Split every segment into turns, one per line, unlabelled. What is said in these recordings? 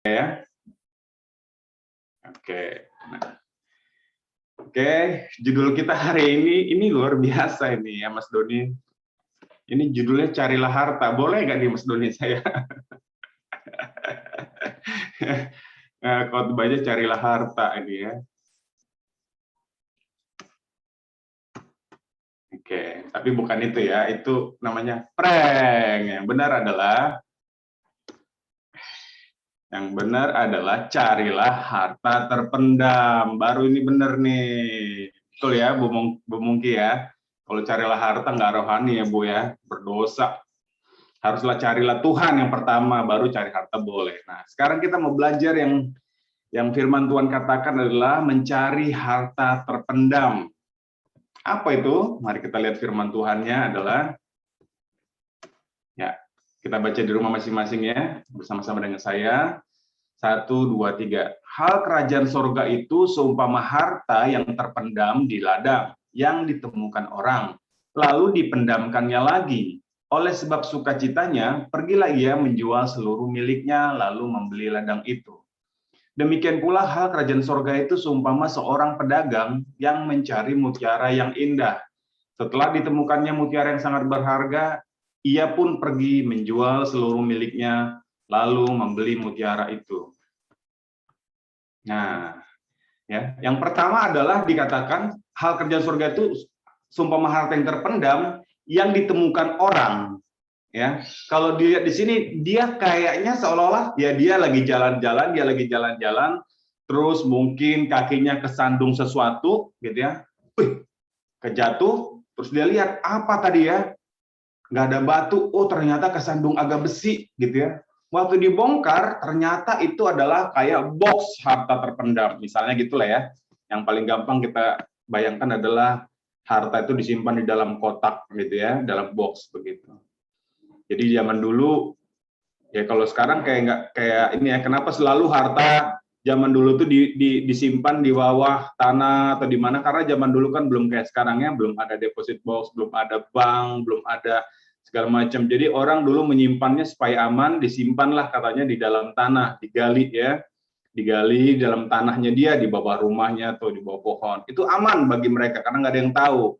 Ya. Oke. Nah, oke, judul kita hari ini luar biasa ini ya Mas Doni. Ini judulnya Carilah Harta. Boleh nggak nih Mas Doni saya? Khotbahnya Carilah Harta ini ya. Oke, tapi bukan itu ya. Itu namanya prank. Yang benar adalah carilah harta terpendam. Baru ini benar nih. Betul ya, Bu Mungki ya. Kalau carilah harta nggak rohani ya Bu ya, berdosa. Haruslah carilah Tuhan yang pertama, baru cari harta boleh. Nah, sekarang kita mau belajar yang firman Tuhan katakan adalah mencari harta terpendam. Apa itu? Mari kita lihat firman Tuhannya adalah, ya, kita baca di rumah masing-masing ya, bersama-sama dengan saya. 1, 2, 3. Hal kerajaan sorga itu seumpama harta yang terpendam di ladang, yang ditemukan orang, lalu dipendamkannya lagi. Oleh sebab sukacitanya, pergilah ia menjual seluruh miliknya, lalu membeli ladang itu. Demikian pula hal kerajaan sorga itu seumpama seorang pedagang yang mencari mutiara yang indah. Setelah ditemukannya mutiara yang sangat berharga, ia pun pergi menjual seluruh miliknya, lalu membeli mutiara itu. Nah, ya, yang pertama adalah dikatakan hal kerjaan surga itu seumpama harta yang terpendam yang ditemukan orang. Ya, kalau dilihat di sini dia kayaknya seolah-olah ya dia lagi jalan-jalan, terus mungkin kakinya kesandung sesuatu, gitu ya, kejatuh, terus dia lihat apa tadi ya, nggak ada batu, oh ternyata kesandung agak besi, gitu ya. Waktu dibongkar, ternyata itu adalah kayak box harta terpendam, misalnya gitulah ya. Yang paling gampang kita bayangkan adalah harta itu disimpan di dalam kotak, gitu ya, dalam box begitu. Jadi zaman dulu, ya kalau sekarang kayak ini ya, kenapa selalu harta zaman dulu tuh disimpan di bawah tanah atau di mana? Karena zaman dulu kan belum kayak sekarangnya, belum ada deposit box, belum ada bank, belum ada segala macam. Jadi orang dulu menyimpannya supaya aman, disimpanlah katanya di dalam tanah, digali ya, digali dalam tanahnya dia, di bawah rumahnya atau di bawah pohon. Itu aman bagi mereka karena nggak ada yang tahu.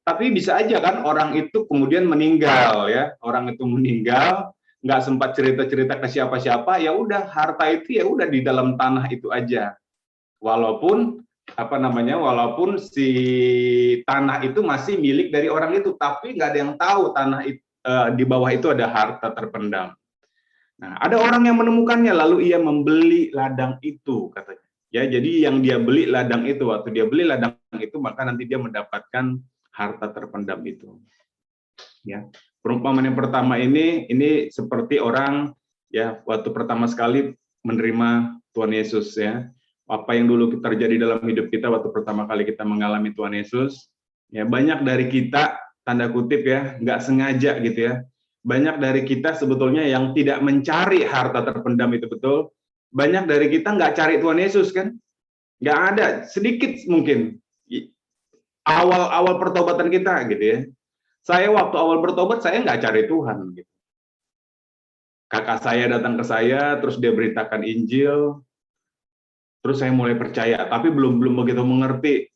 Tapi bisa aja kan orang itu kemudian meninggal ya, orang itu meninggal, nggak sempat cerita-cerita ke siapa-siapa, ya udah harta itu ya udah di dalam tanah itu aja. Walaupun walaupun si tanah itu masih milik dari orang itu, tapi nggak ada yang tahu tanah itu, di bawah itu ada harta terpendam. Nah, ada orang yang menemukannya, lalu ia membeli ladang itu katanya. Ya, jadi yang dia beli ladang itu, waktu dia beli ladang itu maka nanti dia mendapatkan harta terpendam itu. Ya, perumpamaan yang pertama ini seperti orang ya waktu pertama sekali menerima Tuhan Yesus ya. Apa yang dulu terjadi dalam hidup kita waktu pertama kali kita mengalami Tuhan Yesus, ya banyak dari kita tanda kutip ya nggak sengaja gitu ya. Banyak dari kita sebetulnya yang tidak mencari harta terpendam itu betul. Banyak dari kita nggak cari Tuhan Yesus kan, nggak ada, sedikit mungkin awal pertobatan kita gitu ya. Saya waktu awal bertobat saya nggak cari Tuhan gitu. Kakak saya datang ke saya, terus dia beritakan Injil, terus saya mulai percaya, tapi belum begitu mengerti.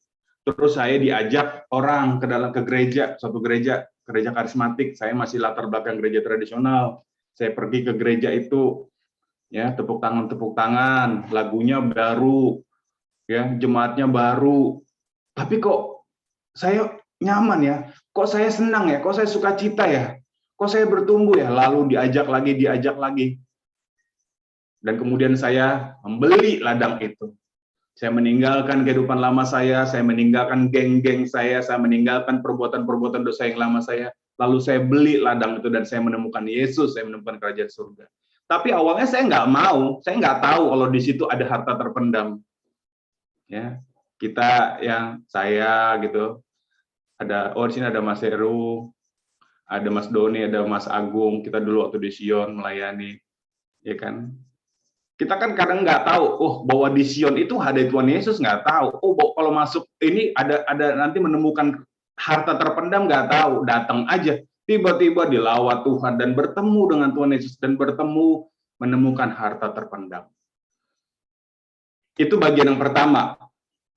Terus saya diajak orang ke gereja, suatu gereja karismatik. Saya masih latar belakang gereja tradisional. Saya pergi ke gereja itu, ya tepuk tangan, lagunya baru, ya jemaatnya baru. Tapi kok saya nyaman ya, kok saya senang ya, kok saya sukacita ya, kok saya bertumbuh ya, lalu diajak lagi, dan kemudian saya membeli ladang itu. Saya meninggalkan kehidupan lama saya meninggalkan geng-geng saya meninggalkan perbuatan-perbuatan dosa yang lama saya, lalu saya beli ladang itu dan saya menemukan Yesus, saya menemukan kerajaan surga. Tapi awalnya saya nggak mau, saya nggak tahu kalau di situ ada harta terpendam. Ya, kita yang saya gitu, ada di sini ada Mas Heru, ada Mas Doni, ada Mas Agung, kita dulu waktu di Sion melayani, ya kan? Kita kan kadang nggak tahu, oh bahwa di Sion itu ada Tuhan Yesus, nggak tahu. Oh kalau masuk ini ada nanti menemukan harta terpendam, nggak tahu. Datang aja, tiba-tiba dilawat Tuhan dan bertemu dengan Tuhan Yesus dan bertemu menemukan harta terpendam. Itu bagian yang pertama.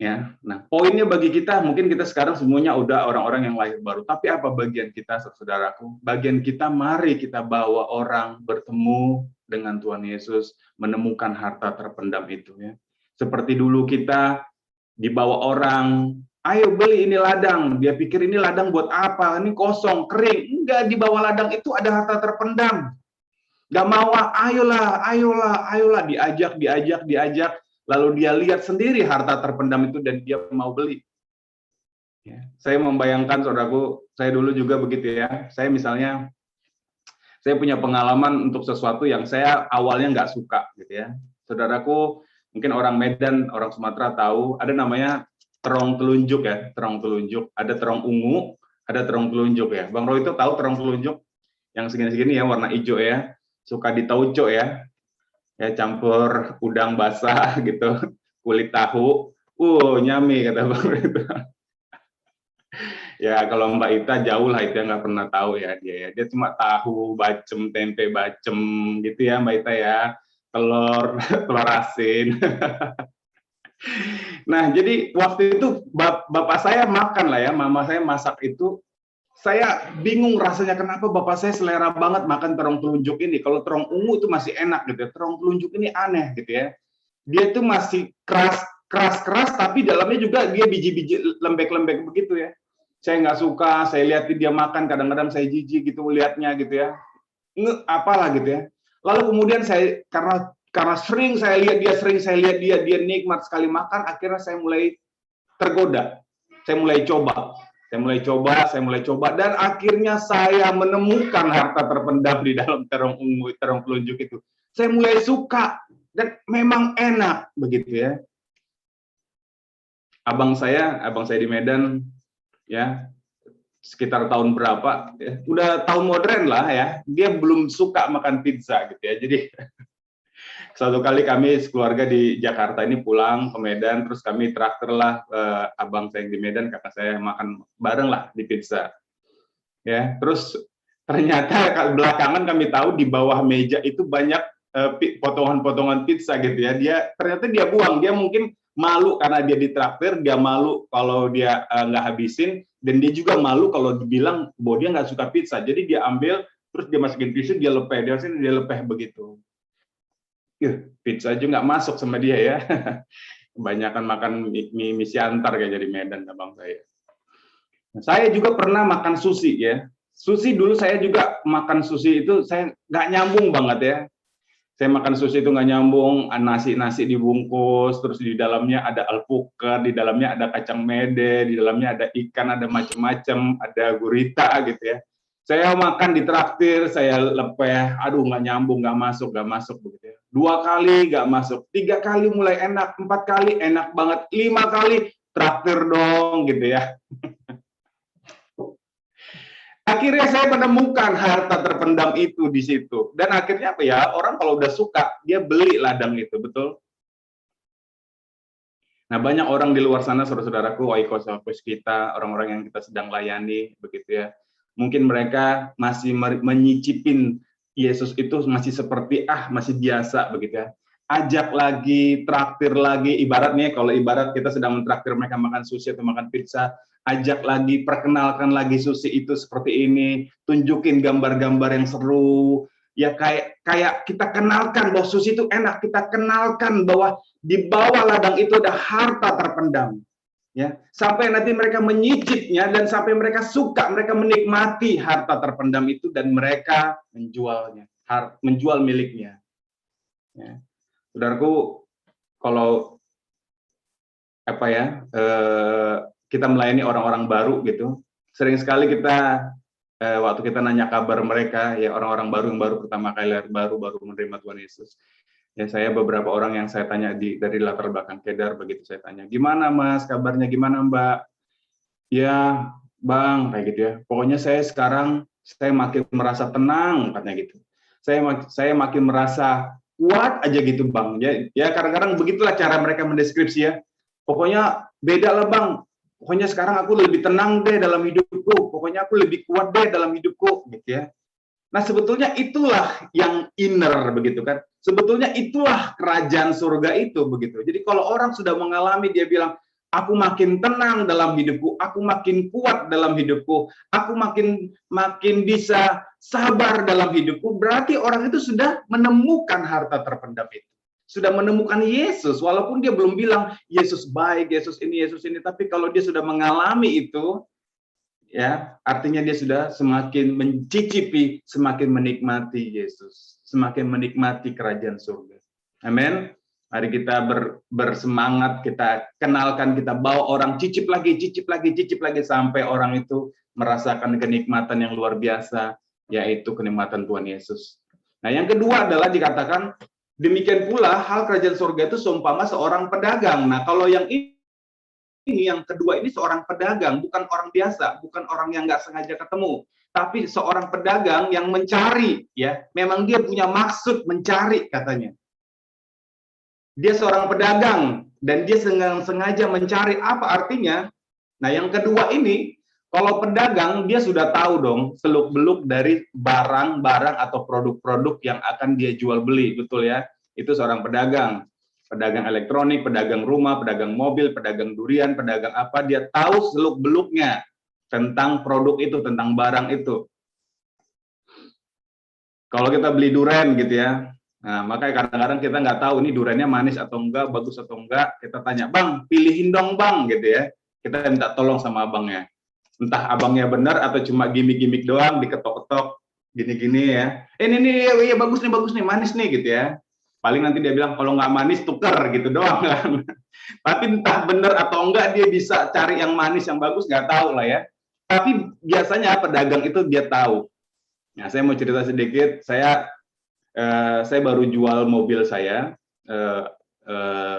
Ya, nah poinnya bagi kita, mungkin kita sekarang semuanya udah orang-orang yang lahir baru, tapi apa bagian kita, saudaraku? Bagian kita, mari kita bawa orang bertemu dengan Tuhan Yesus, menemukan harta terpendam itu. Ya, seperti dulu kita dibawa orang, ayo beli ini ladang, dia pikir ini ladang buat apa? Ini kosong, kering. Enggak, di bawah ladang itu ada harta terpendam. Gak mau, ayolah, ayolah, ayolah, diajak. Lalu dia lihat sendiri harta terpendam itu dan dia mau beli. Ya, saya membayangkan, saudaraku, saya dulu juga begitu ya. Saya misalnya, saya punya pengalaman untuk sesuatu yang saya awalnya nggak suka, gitu ya. Saudaraku, mungkin orang Medan, orang Sumatera tahu, ada namanya terong telunjuk ya, terong telunjuk. Ada terong ungu, ada terong telunjuk ya. Bang Roy itu tahu terong telunjuk yang segini-segini ya, warna hijau ya, suka ditauco ya. Ya, campur udang basah gitu, kulit tahu, nyami kata Bang itu. Ya kalau Mbak Ita jauh lah, itu nggak pernah tahu ya dia. Dia cuma tahu, bacem, tempe bacem gitu ya Mbak Ita ya, telur, telur asin. Nah jadi waktu itu bapak saya makan lah ya, mama saya masak itu. Saya bingung rasanya kenapa bapak saya selera banget makan terong telunjuk ini. Kalau terong ungu itu masih enak gitu ya. Terong telunjuk ini aneh gitu ya. Dia tuh masih keras tapi dalamnya juga dia biji-biji lembek-lembek begitu ya. Saya nggak suka, saya lihat dia makan, kadang-kadang saya jijik gitu lihatnya gitu ya. Apalah gitu ya. Lalu kemudian saya karena sering saya lihat dia nikmat sekali makan, akhirnya saya mulai tergoda. Saya mulai coba, dan akhirnya saya menemukan harta terpendam di dalam terong ungu, terong telunjuk itu. Saya mulai suka, dan memang enak, begitu ya. Abang saya di Medan, ya, sekitar tahun berapa, ya, udah tahun modern lah ya, dia belum suka makan pizza, gitu ya, jadi suatu kali kami sekeluarga di Jakarta ini pulang ke Medan, terus kami traktir lah abang saya di Medan, kakak saya makan bareng lah di pizza. Ya, terus ternyata belakangan kami tahu di bawah meja itu banyak potongan-potongan pizza gitu ya. Ternyata dia buang, dia mungkin malu karena dia ditraktir, dia malu kalau dia nggak habisin, dan dia juga malu kalau dibilang bahwa dia nggak suka pizza. Jadi dia ambil, terus dia masukin tisu, dia lepeh begitu. Pizza aja nggak masuk sama dia ya. Kebanyakan makan mie siantar kayak jadi Medan abang saya. Saya juga pernah makan sushi ya. Sushi dulu saya juga makan sushi itu saya nggak nyambung banget ya. Saya makan sushi itu nggak nyambung, nasi dibungkus, terus di dalamnya ada alpukat, di dalamnya ada kacang mede, di dalamnya ada ikan, ada macam-macam, ada gurita gitu ya. Saya makan di traktir, saya lepeh, aduh nggak nyambung, nggak masuk begitu ya. 2 kali nggak masuk, 3 kali mulai enak, 4 kali enak banget, 5 kali traktir dong gitu ya. Akhirnya saya menemukan harta terpendam itu di situ. Dan akhirnya apa ya, orang kalau udah suka, dia beli ladang itu, betul? Nah, banyak orang di luar sana, saudara-saudaraku, oikos kita, orang-orang yang kita sedang layani, begitu ya. Mungkin mereka masih menyicipin Yesus itu masih seperti, masih biasa, begitu ya. Ajak lagi, traktir lagi, ibaratnya kalau ibarat kita sedang mentraktir mereka makan sushi atau makan pizza, ajak lagi, perkenalkan lagi sushi itu seperti ini, tunjukin gambar-gambar yang seru, ya kayak kita kenalkan bahwa sushi itu enak, kita kenalkan bahwa di bawah ladang itu ada harta terpendam, ya, sampai nanti mereka menyicipnya dan sampai mereka suka, mereka menikmati harta terpendam itu dan mereka menjualnya, menjual miliknya. Ya. Saudaraku, kalau apa ya, kita melayani orang-orang baru gitu, sering sekali kita waktu kita nanya kabar mereka, ya orang-orang baru yang baru pertama kali baru menerima Tuhan Yesus. Ya saya beberapa orang yang saya tanya dari latar belakang Kedar, begitu saya tanya, gimana Mas kabarnya, gimana Mbak? Ya Bang, kayak gitu ya. Pokoknya saya sekarang makin merasa tenang, katanya gitu. Saya makin merasa kuat aja gitu Bang. Ya kadang-kadang begitulah cara mereka mendeskripsi ya. Pokoknya beda lah Bang. Pokoknya sekarang aku lebih tenang deh dalam hidupku. Pokoknya aku lebih kuat deh dalam hidupku, gitu ya. Nah sebetulnya itulah yang inner begitu kan. Sebetulnya itulah kerajaan surga itu begitu. Jadi kalau orang sudah mengalami, dia bilang, aku makin tenang dalam hidupku, aku makin kuat dalam hidupku, aku makin bisa sabar dalam hidupku, berarti orang itu sudah menemukan harta terpendam itu. Sudah menemukan Yesus, walaupun dia belum bilang Yesus baik, Yesus ini, tapi kalau dia sudah mengalami itu, ya, artinya dia sudah semakin mencicipi, semakin menikmati Yesus, semakin menikmati kerajaan surga. Amin. Mari kita bersemangat, kita kenalkan, kita bawa orang cicip lagi sampai orang itu merasakan kenikmatan yang luar biasa, yaitu kenikmatan Tuhan Yesus. Nah, yang kedua adalah dikatakan demikian pula hal kerajaan surga itu seumpama seorang pedagang. Nah, kalau yang ini yang kedua ini seorang pedagang, bukan orang biasa, bukan orang yang nggak sengaja ketemu, tapi seorang pedagang yang mencari, ya, memang dia punya maksud mencari katanya. Dia seorang pedagang dan dia sengaja mencari. Apa artinya? Nah, yang kedua ini, kalau pedagang dia sudah tahu dong seluk-beluk dari barang-barang atau produk-produk yang akan dia jual beli, betul ya? Itu seorang pedagang. Pedagang elektronik, pedagang rumah, pedagang mobil, pedagang durian, pedagang apa, dia tahu seluk-beluknya tentang produk itu, tentang barang itu. Kalau kita beli durian gitu ya, nah makanya kadang-kadang kita nggak tahu ini duriannya manis atau enggak, bagus atau enggak, kita tanya, bang, pilihin dong bang, gitu ya. Kita minta tolong sama abangnya. Entah abangnya benar atau cuma gimmick-gimmick doang, diketok-ketok, gini-gini ya. Ini ya bagus nih, manis nih gitu ya. Paling nanti dia bilang kalau nggak manis tuker gitu doang kan. Tapi entah benar atau enggak dia bisa cari yang manis yang bagus, nggak tahu lah ya. Tapi biasanya pedagang itu dia tahu. Nah, saya mau cerita sedikit. Saya baru jual mobil saya.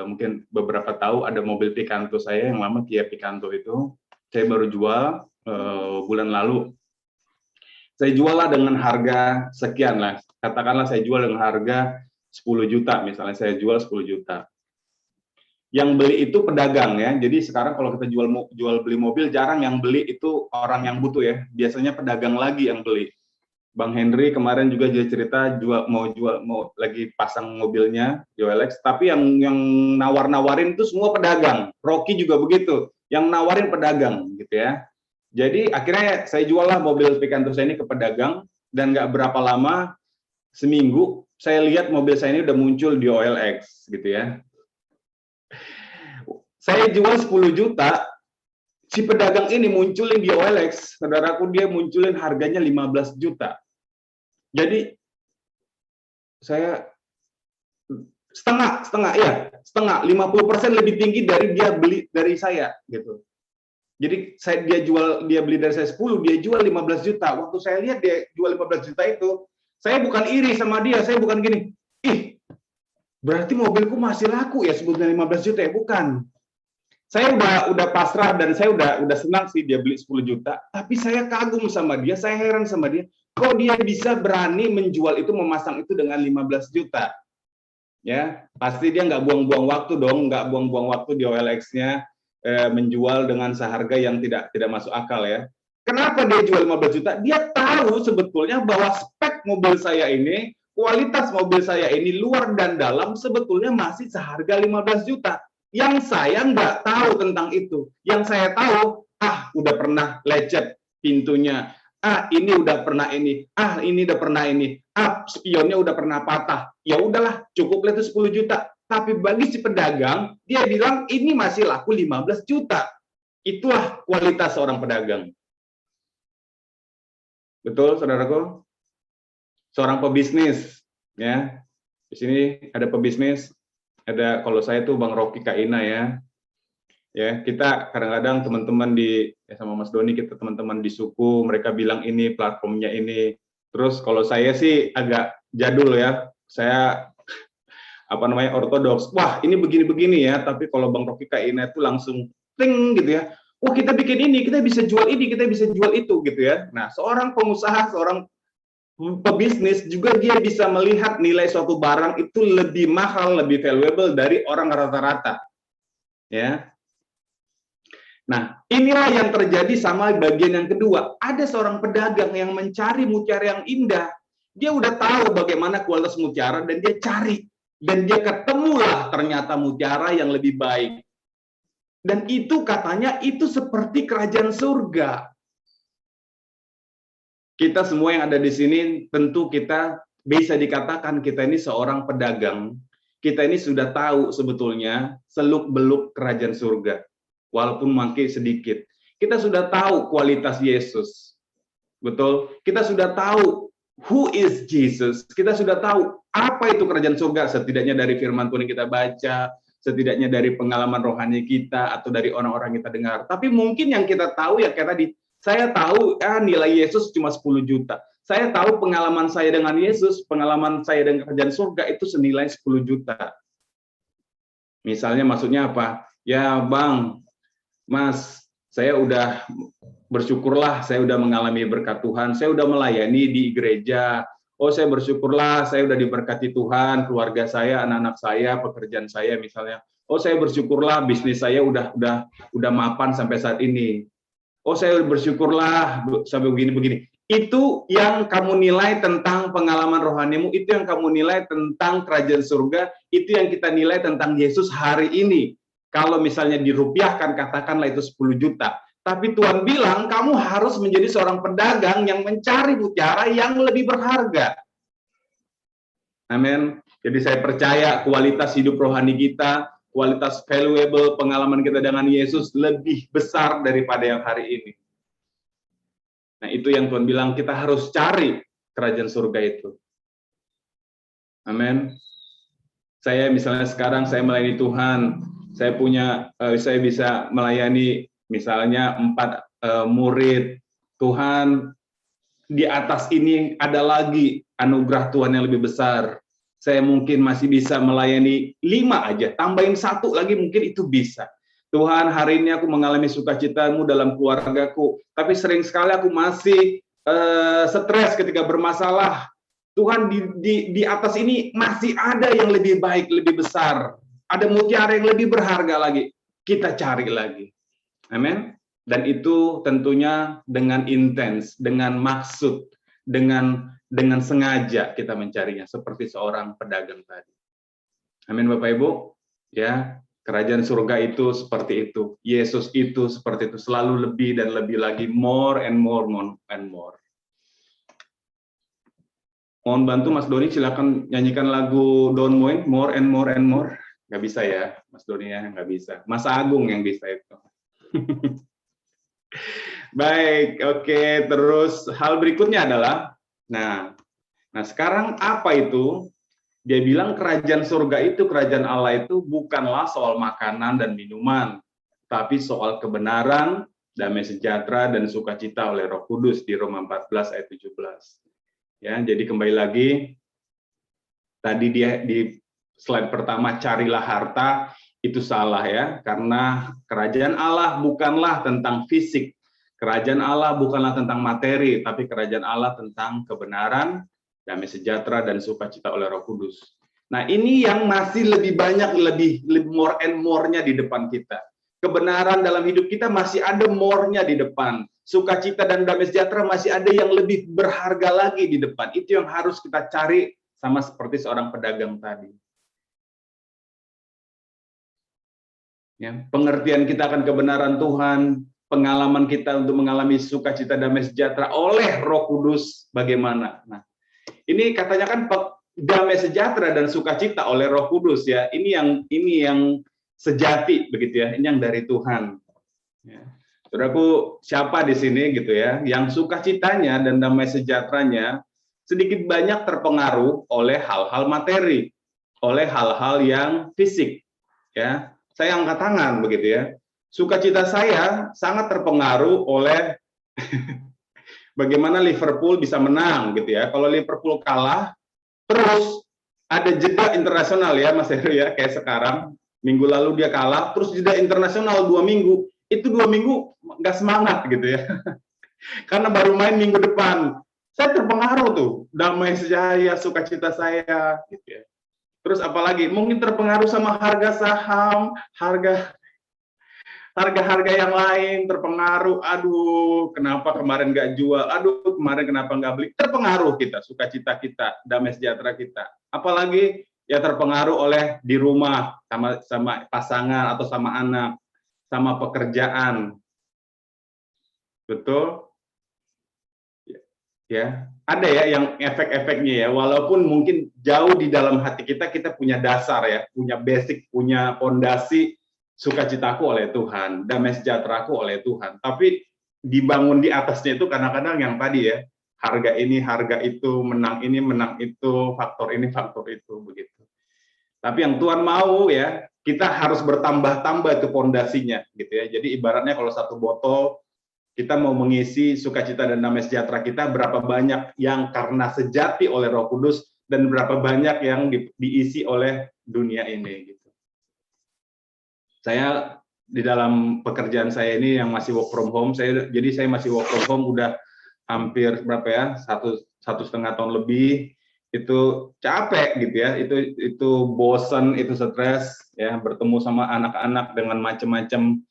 Mungkin beberapa tahu ada mobil Picanto saya yang lama, Kia Picanto itu. Saya baru jual bulan lalu. Saya jual lah dengan harga sekian lah. Katakanlah saya jual dengan harga 10 juta, misalnya saya jual 10 juta. Yang beli itu pedagang ya. Jadi sekarang kalau kita jual beli mobil, jarang yang beli itu orang yang butuh ya. Biasanya pedagang lagi yang beli. Bang Henry kemarin juga dia cerita mau lagi pasang mobilnya di OLX, tapi yang nawar-nawarin itu semua pedagang. Rocky juga begitu, yang nawarin pedagang gitu ya. Jadi akhirnya saya jual lah mobil Picanto saya ini ke pedagang, dan nggak berapa lama, seminggu saya lihat mobil saya ini udah muncul di OLX gitu ya. Saya jual 10 juta, si pedagang ini munculin di OLX, saudaraku, dia munculin harganya 15 juta. Jadi saya setengah, 50% lebih tinggi dari dia beli dari saya gitu. Jadi dia beli dari saya 10, dia jual 15 juta. Waktu saya lihat dia jual 15 juta itu, saya bukan iri sama dia, saya bukan gini, ih, berarti mobilku masih laku ya sebetulnya 15 juta ya, bukan. Saya udah pasrah dan saya udah senang sih dia beli 10 juta, tapi saya kagum sama dia, saya heran sama dia, kok dia bisa berani menjual itu, memasang itu dengan 15 juta. Ya, pasti dia nggak buang-buang waktu dong, nggak buang-buang waktu di OLX-nya menjual dengan seharga yang tidak masuk akal ya. Kenapa dia jual 15 juta? Dia tahu sebetulnya bahwa spek mobil saya ini, kualitas mobil saya ini luar dan dalam sebetulnya masih seharga 15 juta. Yang saya nggak tahu tentang itu. Yang saya tahu, udah pernah lecet pintunya. Ini udah pernah ini. Ini udah pernah ini. Spionnya udah pernah patah. Ya udahlah, cukuplah itu 10 juta. Tapi bagi si pedagang, dia bilang ini masih laku 15 juta. Itulah kualitas seorang pedagang. Betul, saudaraku? Seorang pebisnis, ya. Di sini ada pebisnis, ada, kalau saya tuh Bang Rocky Kaina ya. Ya, kita kadang-kadang teman-teman sama Mas Doni, kita teman-teman di suku, mereka bilang ini platformnya ini. Terus kalau saya sih agak jadul ya. Saya ortodoks. Wah, ini begini-begini ya, tapi kalau Bang Rocky Kaina itu langsung ting gitu ya. Wah, kita bikin ini, kita bisa jual ini, kita bisa jual itu gitu ya. Nah, seorang pengusaha, seorang pebisnis juga dia bisa melihat nilai suatu barang itu lebih mahal, lebih valuable dari orang rata-rata. Ya. Nah, inilah yang terjadi sama bagian yang kedua. Ada seorang pedagang yang mencari mutiara yang indah. Dia udah tahu bagaimana kualitas mutiara dan dia cari. Dan dia ketemulah ternyata mutiara yang lebih baik. Dan itu katanya itu seperti kerajaan surga. Kita semua yang ada di sini tentu kita bisa dikatakan kita ini seorang pedagang. Kita ini sudah tahu sebetulnya seluk-beluk kerajaan surga. Walaupun makin sedikit. Kita sudah tahu kualitas Yesus. Betul? Kita sudah tahu who is Jesus. Kita sudah tahu apa itu kerajaan surga, setidaknya dari firman Tuhan yang kita baca, setidaknya dari pengalaman rohani kita, atau dari orang-orang kita dengar. Tapi mungkin yang kita tahu ya kayak tadi, saya tahu nilai Yesus cuma 10 juta. Saya tahu pengalaman saya dengan Yesus, pengalaman saya dengan kerajaan surga itu senilai 10 juta. Misalnya maksudnya apa? Ya Bang, Mas, saya udah bersyukurlah, saya udah mengalami berkat Tuhan, saya udah melayani di gereja. Oh, saya bersyukurlah, saya udah diberkati Tuhan, keluarga saya, anak-anak saya, pekerjaan saya misalnya. Oh, saya bersyukurlah, bisnis saya udah mapan sampai saat ini. Oh, saya bersyukurlah sampai begini-begini. Itu yang kamu nilai tentang pengalaman rohanimu, itu yang kamu nilai tentang kerajaan surga, itu yang kita nilai tentang Yesus hari ini. Kalau misalnya dirupiahkan, katakanlah itu 10 juta. Tapi Tuhan bilang, kamu harus menjadi seorang pedagang yang mencari mutiara yang lebih berharga. Amin. Jadi saya percaya kualitas hidup rohani kita, kualitas valuable pengalaman kita dengan Yesus lebih besar daripada yang hari ini. Nah, itu yang Tuhan bilang, kita harus cari kerajaan surga itu. Amin. Saya misalnya sekarang saya melayani Tuhan, saya bisa melayani misalnya 4 murid. Tuhan, di atas ini ada lagi anugerah Tuhan yang lebih besar. Saya mungkin masih bisa melayani 5 aja, tambahin 1 lagi mungkin itu bisa. Tuhan, hari ini aku mengalami sukacitamu dalam keluargaku, tapi sering sekali aku masih stres ketika bermasalah. Tuhan, di atas ini masih ada yang lebih baik, lebih besar. Ada mutiara yang lebih berharga lagi. Kita cari lagi. Amin. Dan itu tentunya dengan intens, dengan maksud, dengan sengaja kita mencarinya, seperti seorang pedagang tadi. Amin, Bapak Ibu. Ya, kerajaan surga itu seperti itu. Yesus itu seperti itu, selalu lebih dan lebih lagi, more and more and more. Mohon bantu Mas Doni, silakan nyanyikan lagu Don't Mind, More and More and More. Nggak bisa ya, Mas Doni ya, nggak bisa. Mas Agung yang bisa itu. Baik, oke. Terus hal berikutnya adalah, nah sekarang apa itu? Dia bilang kerajaan surga itu, kerajaan Allah itu bukanlah soal makanan dan minuman, tapi soal kebenaran, damai sejahtera, dan sukacita oleh Roh Kudus di Roma 14 ayat 17. Ya, jadi kembali lagi, tadi dia di slide pertama, carilah harta, itu salah ya, karena kerajaan Allah bukanlah tentang fisik, kerajaan Allah bukanlah tentang materi, tapi kerajaan Allah tentang kebenaran, damai sejahtera, dan sukacita oleh Roh Kudus. Nah, ini yang masih lebih banyak, lebih more and more-nya di depan kita. Kebenaran dalam hidup kita masih ada more-nya di depan. Sukacita dan damai sejahtera masih ada yang lebih berharga lagi di depan. Itu yang harus kita cari, sama seperti seorang pedagang tadi. Ya, pengertian kita akan kebenaran Tuhan, pengalaman kita untuk mengalami sukacita damai sejahtera oleh Roh Kudus bagaimana. Nah, ini katanya kan damai sejahtera dan sukacita oleh Roh Kudus ya. Ini yang sejati begitu ya. Ini yang dari Tuhan. Ya. Saudaraku, siapa di sini gitu ya, yang sukacitanya dan damai sejahteranya sedikit banyak terpengaruh oleh hal-hal materi, oleh hal-hal yang fisik. Ya, saya angkat tangan begitu ya. Sukacita saya sangat terpengaruh oleh bagaimana Liverpool bisa menang gitu ya. Kalau Liverpool kalah, terus ada jeda internasional ya Mas Heru ya, kayak sekarang minggu lalu dia kalah, terus jeda internasional 2 minggu. Itu 2 minggu nggak semangat gitu ya, karena baru main minggu depan. Saya terpengaruh tuh, damai sejahtera, sukacita saya, gitu ya. Terus apalagi, mungkin terpengaruh sama harga saham, harga harga-harga yang lain terpengaruh. Aduh, kenapa kemarin nggak jual? Aduh, kemarin kenapa nggak beli? Terpengaruh kita, sukacita kita, damai sejahtera kita. Apalagi ya terpengaruh oleh di rumah sama pasangan atau sama anak, sama pekerjaan. Betul? Ya, ada ya yang efek-efeknya ya. Walaupun mungkin jauh di dalam hati kita, kita punya dasar ya, punya basic, punya fondasi sukacitaku oleh Tuhan, damai sejahteraku oleh Tuhan. Tapi dibangun di atasnya itu kadang-kadang yang tadi ya, harga ini, harga itu, menang ini, menang itu, faktor ini, faktor itu, begitu. Tapi yang Tuhan mau ya, kita harus bertambah-tambah itu fondasinya, gitu ya. Jadi ibaratnya kalau satu botol kita mau mengisi sukacita dan damai sejahtera kita, berapa banyak yang karena sejati oleh Roh Kudus dan berapa banyak yang diisi oleh dunia ini. Gitu. Saya di dalam pekerjaan saya ini yang masih work from home, jadi saya masih work from home udah hampir berapa ya, satu setengah tahun lebih. Itu capek gitu ya, itu bosan, itu stres ya, bertemu sama anak-anak dengan macam-macam.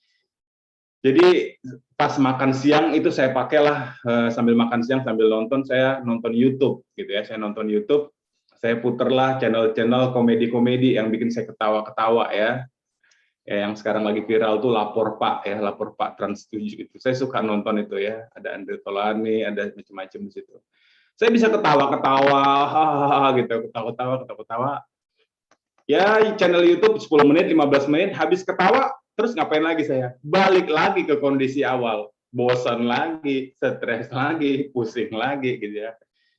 Jadi pas makan siang itu saya pakailah sambil makan siang sambil nonton, saya nonton YouTube gitu ya. Saya nonton YouTube, saya puterlah channel-channel komedi-komedi yang bikin saya ketawa-ketawa ya. Ya, yang sekarang lagi viral tuh Lapor Pak ya, Lapor Pak Trans 7 gitu. Saya suka nonton itu ya. Ada Andre Taulany, ada macam-macam di situ. Saya bisa ketawa-ketawa, hahaha gitu, ketawa-ketawa. Ya, channel YouTube 10 menit, 15 menit, habis ketawa, terus ngapain lagi saya? Balik lagi ke kondisi awal. Bosan lagi, stres lagi, pusing lagi gitu ya.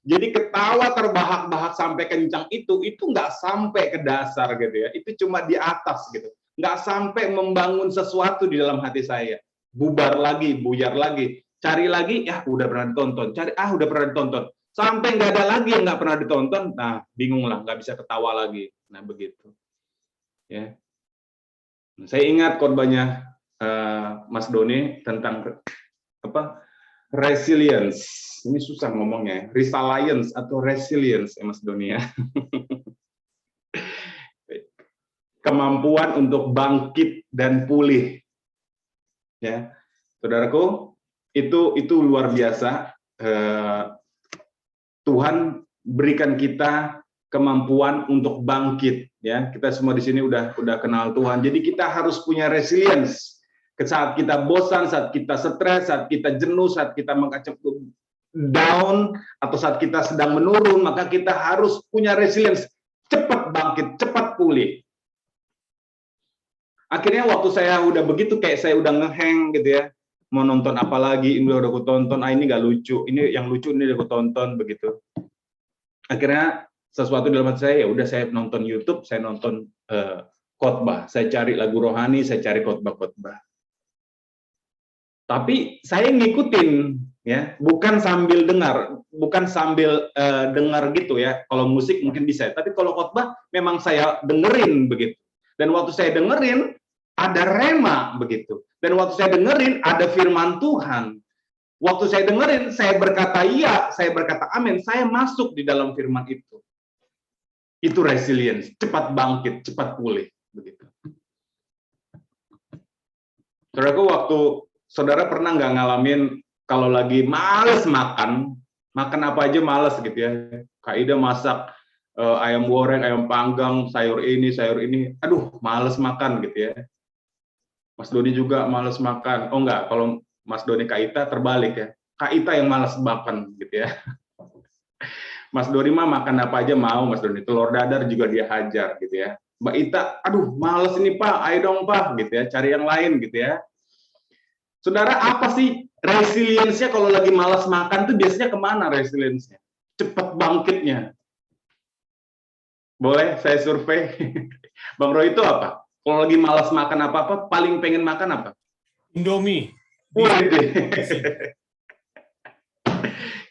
Jadi ketawa terbahak-bahak sampai kencang itu nggak sampai ke dasar gitu ya. Itu cuma di atas gitu. Nggak sampai membangun sesuatu di dalam hati saya. Bubar lagi, buyar lagi. Cari lagi, ya udah pernah ditonton. Udah pernah ditonton. Sampai nggak ada lagi yang nggak pernah ditonton, nah bingung lah, nggak bisa ketawa lagi. Nah begitu. Ya, saya ingat khotbahnya Mas Doni tentang apa resilience. Ini susah ngomongnya, resilience atau resilience ya Mas Doni ya. Kemampuan untuk bangkit dan pulih. Ya, saudaraku, itu luar biasa. Tuhan berikan kita kemampuan untuk bangkit ya. Kita semua di sini udah kenal Tuhan. Jadi kita harus punya resilience. Saat kita bosan, saat kita stres, saat kita jenuh, saat kita mengacap down atau saat kita sedang menurun, maka kita harus punya resilience. Cepat bangkit, cepat pulih. Akhirnya waktu saya udah begitu, kayak saya udah ngeheng gitu ya, mau nonton apa lagi, ini udah aku tonton, ini nggak lucu, ini yang lucu ini udah aku tonton begitu. Akhirnya sesuatu dalam hati saya, ya udah saya nonton YouTube, saya nonton khotbah, saya cari lagu rohani, saya cari khotbah-khotbah. Tapi saya ngikutin ya, bukan sambil dengar, bukan sambil dengar gitu ya. Kalau musik mungkin bisa, tapi kalau khotbah memang saya dengerin begitu. Dan waktu saya dengerin ada rema begitu. Dan waktu saya dengerin ada firman Tuhan. Waktu saya dengerin, saya berkata iya, saya berkata amin, saya masuk di dalam firman itu. Itu resilience, cepat bangkit, cepat pulih begitu. Saudaraku, waktu saudara pernah nggak ngalamin kalau lagi males makan apa aja males gitu ya. Kak Ida masak ayam goreng, ayam panggang, sayur ini, aduh males makan gitu ya. Mas Doni juga males makan. Oh enggak, kalau Mas Doni Kak Ita terbalik ya. Kak Ita yang males makan gitu ya. Mas Doni mah makan apa aja mau, Mas Doni. Telur dadar juga dia hajar gitu ya. Mbak Ita, aduh males ini Pak, ayo dong Pak gitu ya, cari yang lain gitu ya. Saudara, apa sih resilience-nya kalau lagi malas makan tuh biasanya kemana resilience-nya? Cepat bangkitnya. Boleh saya survei? Bang Roy itu apa? Kalau lagi malas makan apa-apa, paling pengen makan apa?
Indomie.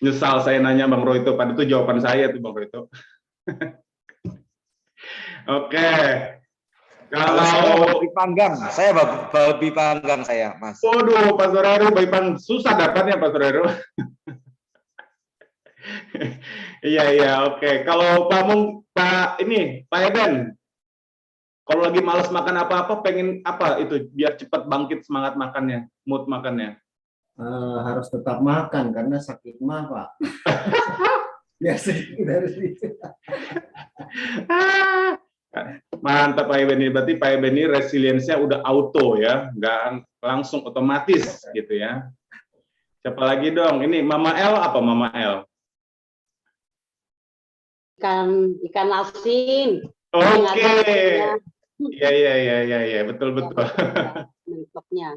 Nyesal saya nanya Bang Roy itu, pada itu jawaban saya tuh Bang Roy itu. Oke.
Kalau saya babi panggang, babi panggang saya, Mas.
Waduh, Pak Saudara, babi panggang susah dapatnya Pak Saudara. Iya, oke. Kalau Pak Eden, Kalau lagi males makan apa-apa, pengen apa itu biar cepat bangkit semangat makannya, mood makannya.
Harus tetap makan karena sakit mah Pak. Ya sedikit dari situ.
Mantap Pak Benny, berarti Pak Benny resiliensinya udah auto ya, nggak langsung otomatis gitu ya. Siapa lagi dong? Ini Mama L apa Mama L?
Ikan asin.
Oke. Iya, betul.
Mentoknya.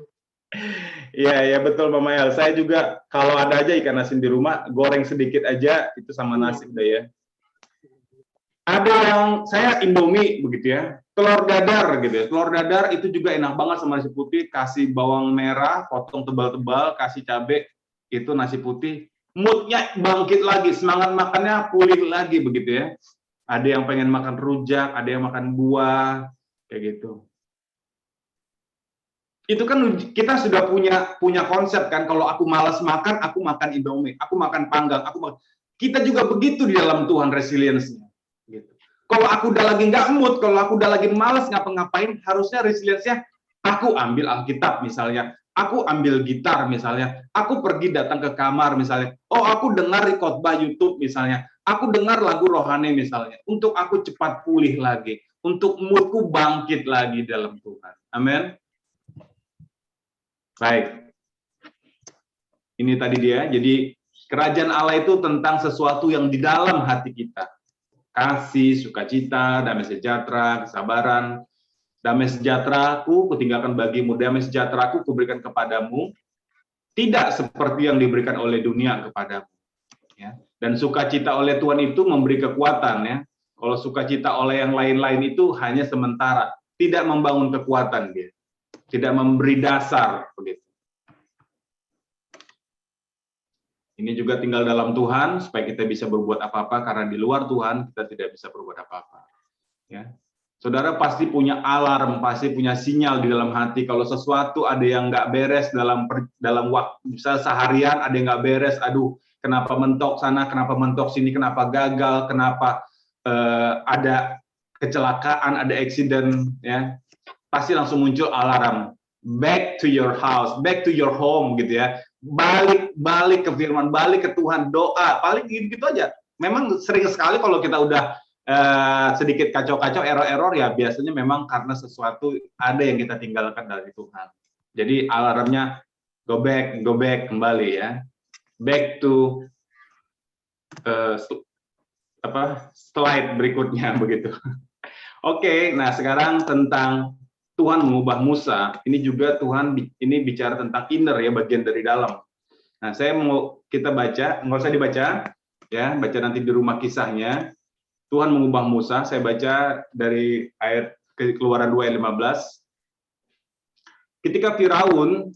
Iya, betul Mama El. Saya juga kalau ada aja ikan asin di rumah, goreng sedikit aja itu sama nasi udah ya. Ada yang saya Indomie begitu ya. Telur dadar gitu ya. Telur dadar itu juga enak banget sama nasi putih, kasih bawang merah, potong tebal-tebal, kasih cabai, itu nasi putih. Moodnya bangkit lagi, semangat makannya pulih lagi begitu ya. Ada yang pengen makan rujak, ada yang makan buah, kayak gitu. Itu kan kita sudah punya konsep kan, kalau aku malas makan, aku makan Indomie, aku makan panggang, kita juga begitu di dalam Tuhan resilience-nya. Gitu. Kalau aku udah lagi nggak mood, kalau aku udah lagi malas ngapa-ngapain, harusnya resilience-nya aku ambil Alkitab misalnya, aku ambil gitar misalnya, aku pergi datang ke kamar misalnya, aku dengar khotbah YouTube misalnya, aku dengar lagu rohani misalnya, untuk aku cepat pulih lagi, untuk moodku bangkit lagi dalam Tuhan. Amin. Baik. Ini tadi dia. Jadi kerajaan Allah itu tentang sesuatu yang di dalam hati kita. Kasih, sukacita, damai sejahtera, kesabaran. Damai sejahteraku kutinggalkan bagimu, damai sejahteraku kuberikan kepadamu, tidak seperti yang diberikan oleh dunia kepadamu. Ya. Dan sukacita oleh Tuhan itu memberi kekuatan ya. Kalau sukacita oleh yang lain-lain itu hanya sementara, tidak membangun kekuatan dia. Tidak memberi dasar begitu. Ini juga tinggal dalam Tuhan supaya kita bisa berbuat apa-apa, karena di luar Tuhan kita tidak bisa berbuat apa-apa. Ya. Saudara pasti punya alarm, pasti punya sinyal di dalam hati kalau sesuatu ada yang nggak beres dalam waktu, bisa seharian ada yang nggak beres. Aduh, kenapa mentok sana, kenapa mentok sini, kenapa gagal, kenapa ada kecelakaan, ada accident, ya. Pasti langsung muncul alarm, back to your house, back to your home gitu ya, balik ke firman, balik ke Tuhan, doa, paling gitu aja. Memang sering sekali kalau kita udah sedikit kacau-kacau, error-error ya biasanya memang karena sesuatu ada yang kita tinggalkan dari Tuhan. Jadi alarmnya go back kembali ya, back to slide berikutnya begitu. Oke, nah sekarang tentang Tuhan mengubah Musa, ini juga Tuhan ini bicara tentang inner ya, bagian dari dalam. Nah, saya mau kita baca, nggak usah dibaca, ya, baca nanti di rumah kisahnya. Tuhan mengubah Musa, saya baca dari ayat Keluaran 2 ayat 15. Ketika Firaun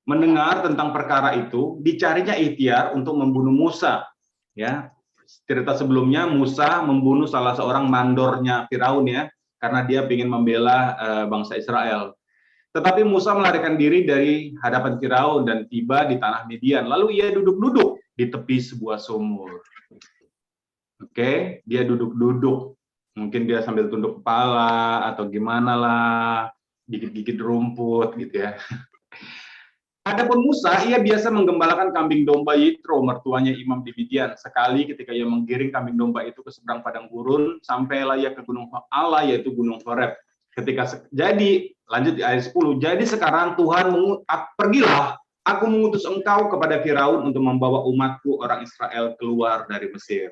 mendengar tentang perkara itu, dicarinya ikhtiar untuk membunuh Musa. Ya, cerita sebelumnya Musa membunuh salah seorang mandornya Firaun ya, karena dia ingin membela bangsa Israel. Tetapi Musa melarikan diri dari hadapan Firaun dan tiba di tanah Midian. Lalu ia duduk-duduk di tepi sebuah sumur. Oke, dia duduk-duduk. Mungkin dia sambil tunduk kepala atau gimana lah, gigit-gigit rumput gitu ya. Adapun Musa, ia biasa menggembalakan kambing domba Yitro, mertuanya Imam di Midian. Sekali ketika ia menggiring kambing domba itu ke seberang padang gurun, sampailah ia ke gunung Allah, yaitu gunung Horeb. Jadi, lanjut di ayat 10, jadi sekarang Tuhan pergilah, aku mengutus engkau kepada Firaun untuk membawa umatku orang Israel keluar dari Mesir.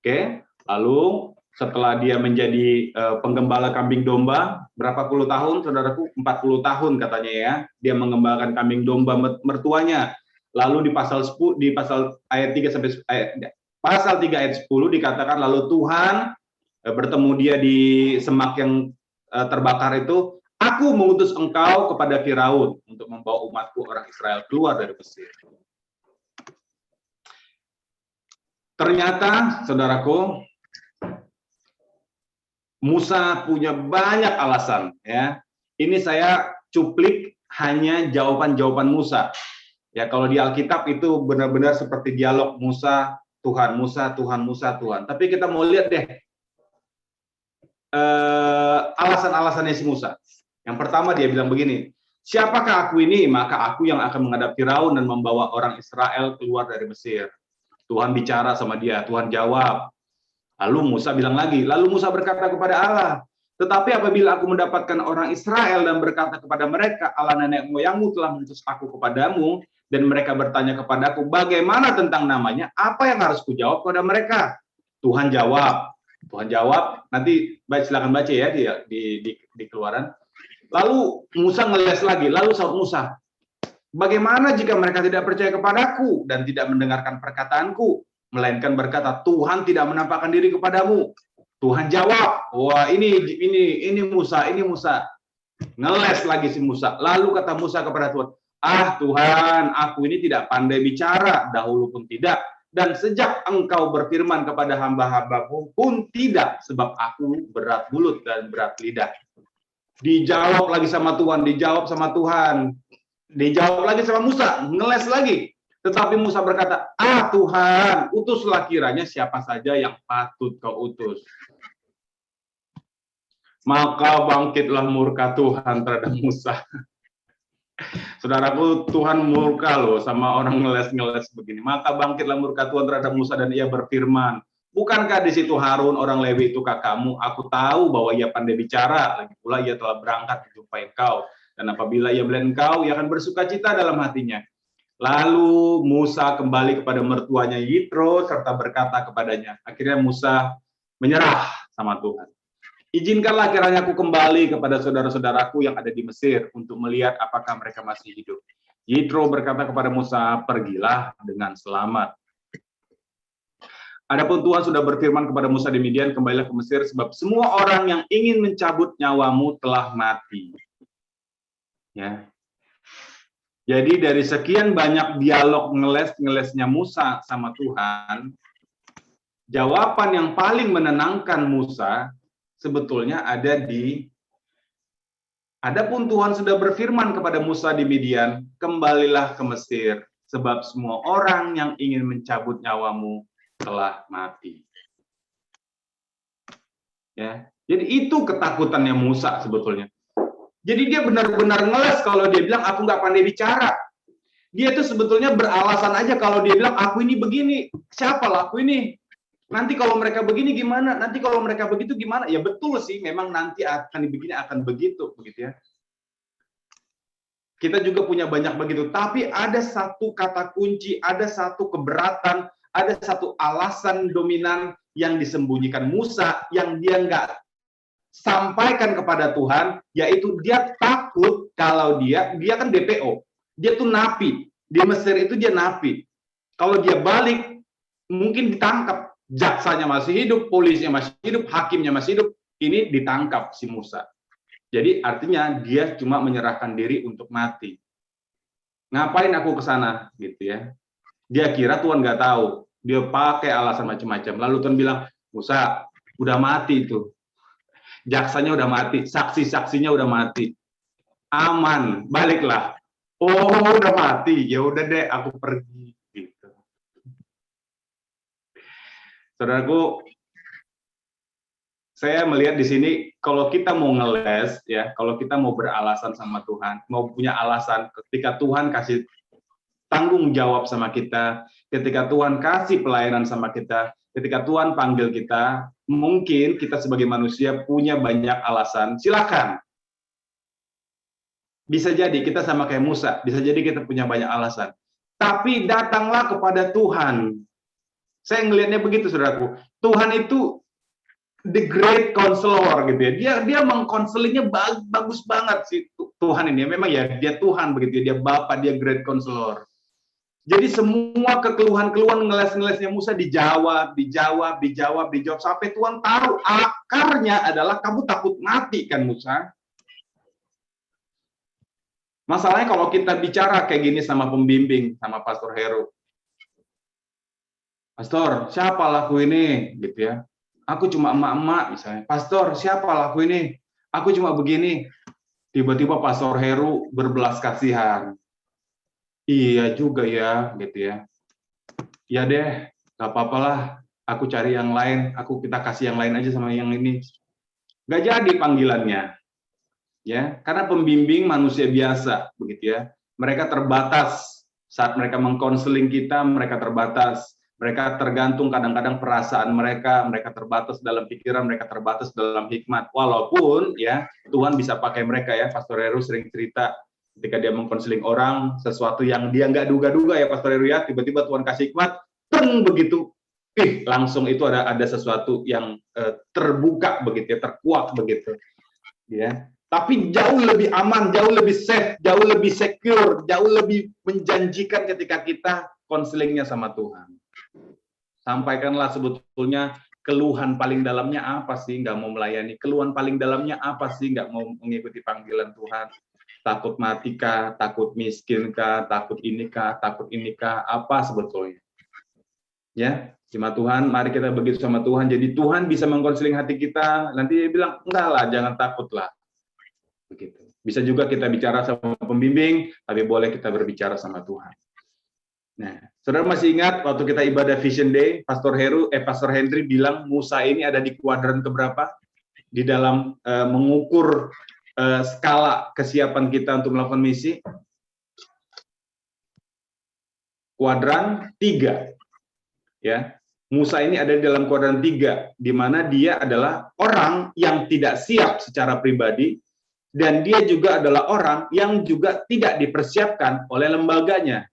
Oke, lalu setelah dia menjadi penggembala kambing domba, berapa puluh tahun, saudaraku? 40 tahun katanya ya, dia mengembalakan kambing domba mertuanya. Lalu di pasal 10, di pasal ayat 3 sampai pasal 3 ayat 10 dikatakan lalu Tuhan bertemu dia di semak yang terbakar itu, aku mengutus engkau kepada Firaun untuk membawa umatku orang Israel keluar dari Mesir. Ternyata, saudaraku, Musa punya banyak alasan ya. Ini saya cuplik hanya jawaban-jawaban Musa. Ya, kalau di Alkitab itu benar-benar seperti dialog Musa, Tuhan, Musa, Tuhan, Musa, Tuhan. Tapi kita mau lihat deh alasan-alasannya si Musa. Yang pertama dia bilang begini, siapakah aku ini? Maka aku yang akan menghadap Firaun dan membawa orang Israel keluar dari Mesir. Tuhan bicara sama dia, Tuhan jawab. Lalu Musa bilang lagi, lalu Musa berkata kepada Allah, tetapi apabila aku mendapatkan orang Israel dan berkata kepada mereka, Allah nenek moyangmu telah mengutus aku kepadamu, dan mereka bertanya kepadaku, bagaimana tentang namanya? Apa yang harus kujawab kepada mereka? Tuhan jawab, nanti silakan baca ya di Keluaran. Lalu Musa ngeles lagi, lalu saud Musa, bagaimana jika mereka tidak percaya kepadaku dan tidak mendengarkan perkataanku, melainkan berkata, Tuhan tidak menampakkan diri kepadamu. Tuhan jawab, wah ini Musa. Ngeles lagi si Musa. Lalu kata Musa kepada Tuhan, Tuhan, aku ini tidak pandai bicara, dahulu pun tidak. Dan sejak engkau berfirman kepada hamba-hambamu pun tidak, sebab aku berat mulut dan berat lidah. Dijawab lagi sama Tuhan, dijawab lagi sama Musa, ngeles lagi. Tetapi Musa berkata, Tuhan, utuslah kiranya siapa saja yang patut kau utus. Maka bangkitlah murka Tuhan terhadap Musa. Saudaraku, Tuhan murka loh sama orang ngeles-ngeles begini. Maka bangkitlah murka Tuhan terhadap Musa dan ia berfirman, bukankah di situ Harun orang Lewi itu kakakmu? Aku tahu bahwa ia pandai bicara, lagi pula ia telah berangkat menjumpai engkau. Dan apabila ia melihat engkau, ia akan bersukacita dalam hatinya. Lalu Musa kembali kepada mertuanya Yitro serta berkata kepadanya. Akhirnya Musa menyerah sama Tuhan. Izinkanlah kiranya aku kembali kepada saudara-saudaraku yang ada di Mesir untuk melihat apakah mereka masih hidup. Yitro berkata kepada Musa, pergilah dengan selamat. Adapun Tuhan sudah berfirman kepada Musa di Midian, kembalilah ke Mesir sebab semua orang yang ingin mencabut nyawamu telah mati. Ya. Jadi dari sekian banyak dialog ngeles-ngelesnya Musa sama Tuhan, jawaban yang paling menenangkan Musa sebetulnya ada di, adapun Tuhan sudah berfirman kepada Musa di Midian, kembalilah ke Mesir, sebab semua orang yang ingin mencabut nyawamu telah mati. Ya, jadi itu ketakutannya Musa sebetulnya. Jadi dia benar-benar ngeles kalau dia bilang aku nggak pandai bicara. Dia itu sebetulnya beralasan aja kalau dia bilang aku ini begini, siapa lah aku ini? Nanti kalau mereka begini gimana? Nanti kalau mereka begitu gimana? Ya betul sih, memang nanti akan begini akan begitu ya. Kita juga punya banyak begitu, tapi ada satu kata kunci, ada satu keberatan, ada satu alasan dominan yang disembunyikan Musa yang dia nggak sampaikan kepada Tuhan, yaitu dia takut kalau dia kan DPO, dia tuh napi, di Mesir itu dia napi. Kalau dia balik, mungkin ditangkap, jaksanya masih hidup, polisnya masih hidup, hakimnya masih hidup, ini ditangkap si Musa. Jadi artinya dia cuma menyerahkan diri untuk mati. Ngapain aku ke sana, gitu ya? Dia kira Tuhan nggak tahu, dia pakai alasan macam-macam. Lalu Tuhan bilang, Musa, udah mati itu. Jaksanya udah mati, saksi-saksinya udah mati, aman, baliklah. Oh, udah mati, ya udah deh, aku pergi. Gitu. Saudaraku, saya melihat di sini kalau kita mau ngeles, ya, kalau kita mau beralasan sama Tuhan, mau punya alasan, ketika Tuhan kasih tanggung jawab sama kita, ketika Tuhan kasih pelayanan sama kita, ketika Tuhan panggil kita, mungkin kita sebagai manusia punya banyak alasan, silakan. Bisa jadi kita sama kayak Musa, bisa jadi kita punya banyak alasan. Tapi datanglah kepada Tuhan. Saya ngelihatnya begitu, saudaraku. Tuhan itu the great counselor gitu ya. Dia mengkonselingnya bagus banget sih Tuhan ini. Memang ya dia Tuhan begitu ya. Dia Bapa, dia great counselor. Jadi semua kekeluhan-keluhan ngeles-ngelesnya Musa dijawab sampai Tuhan tahu akarnya adalah kamu takut mati kan Musa. Masalahnya kalau kita bicara kayak gini sama pembimbing, sama Pastor Heru. Pastor, siapa laku ini? Gitu ya. Aku cuma emak-emak misalnya. Pastor, siapa laku ini? Aku cuma begini. Tiba-tiba Pastor Heru berbelas kasihan. Iya juga ya, gitu ya. Ya deh, gak apa-apalah. Aku cari yang lain. Kita kasih yang lain aja sama yang ini. nggak jadi panggilannya, ya, karena pembimbing manusia biasa, begitu ya. Mereka terbatas saat mereka mengkonseling kita, mereka terbatas, mereka tergantung kadang-kadang perasaan mereka terbatas dalam pikiran, mereka terbatas dalam hikmat. Walaupun ya Tuhan bisa pakai mereka ya, Pastor Heru sering cerita ketika dia mengkonseling orang sesuatu yang dia nggak duga-duga ya Pastor Heru ya, tiba-tiba Tuhan kasih hikmat, teng begitu. Langsung itu ada sesuatu yang terbuka begitu ya, terkuak begitu. Ya. Tapi jauh lebih aman, jauh lebih safe, jauh lebih secure, jauh lebih menjanjikan ketika kita konselingnya sama Tuhan. Sampaikanlah sebetulnya keluhan paling dalamnya apa sih nggak mau melayani, keluhan paling dalamnya apa sih nggak mau mengikuti panggilan Tuhan. Takut mati kah, takut miskin kah, takut inikah, apa sebetulnya. Ya, Jemaat Tuhan, mari kita begitu sama Tuhan. Jadi Tuhan bisa mengkonseling hati kita. Nanti dia bilang, enggak lah, jangan takutlah. Begitu. Bisa juga kita bicara sama pembimbing, tapi boleh kita berbicara sama Tuhan. Nah, saudara masih ingat waktu kita ibadah Vision Day, Pastor Henry bilang Musa ini ada di kuadran keberapa? Di dalam mengukur skala kesiapan kita untuk melakukan misi. Kuadran 3. Ya. Musa ini ada di dalam kuadran 3, di mana dia adalah orang yang tidak siap secara pribadi, dan dia juga adalah orang yang juga tidak dipersiapkan oleh lembaganya.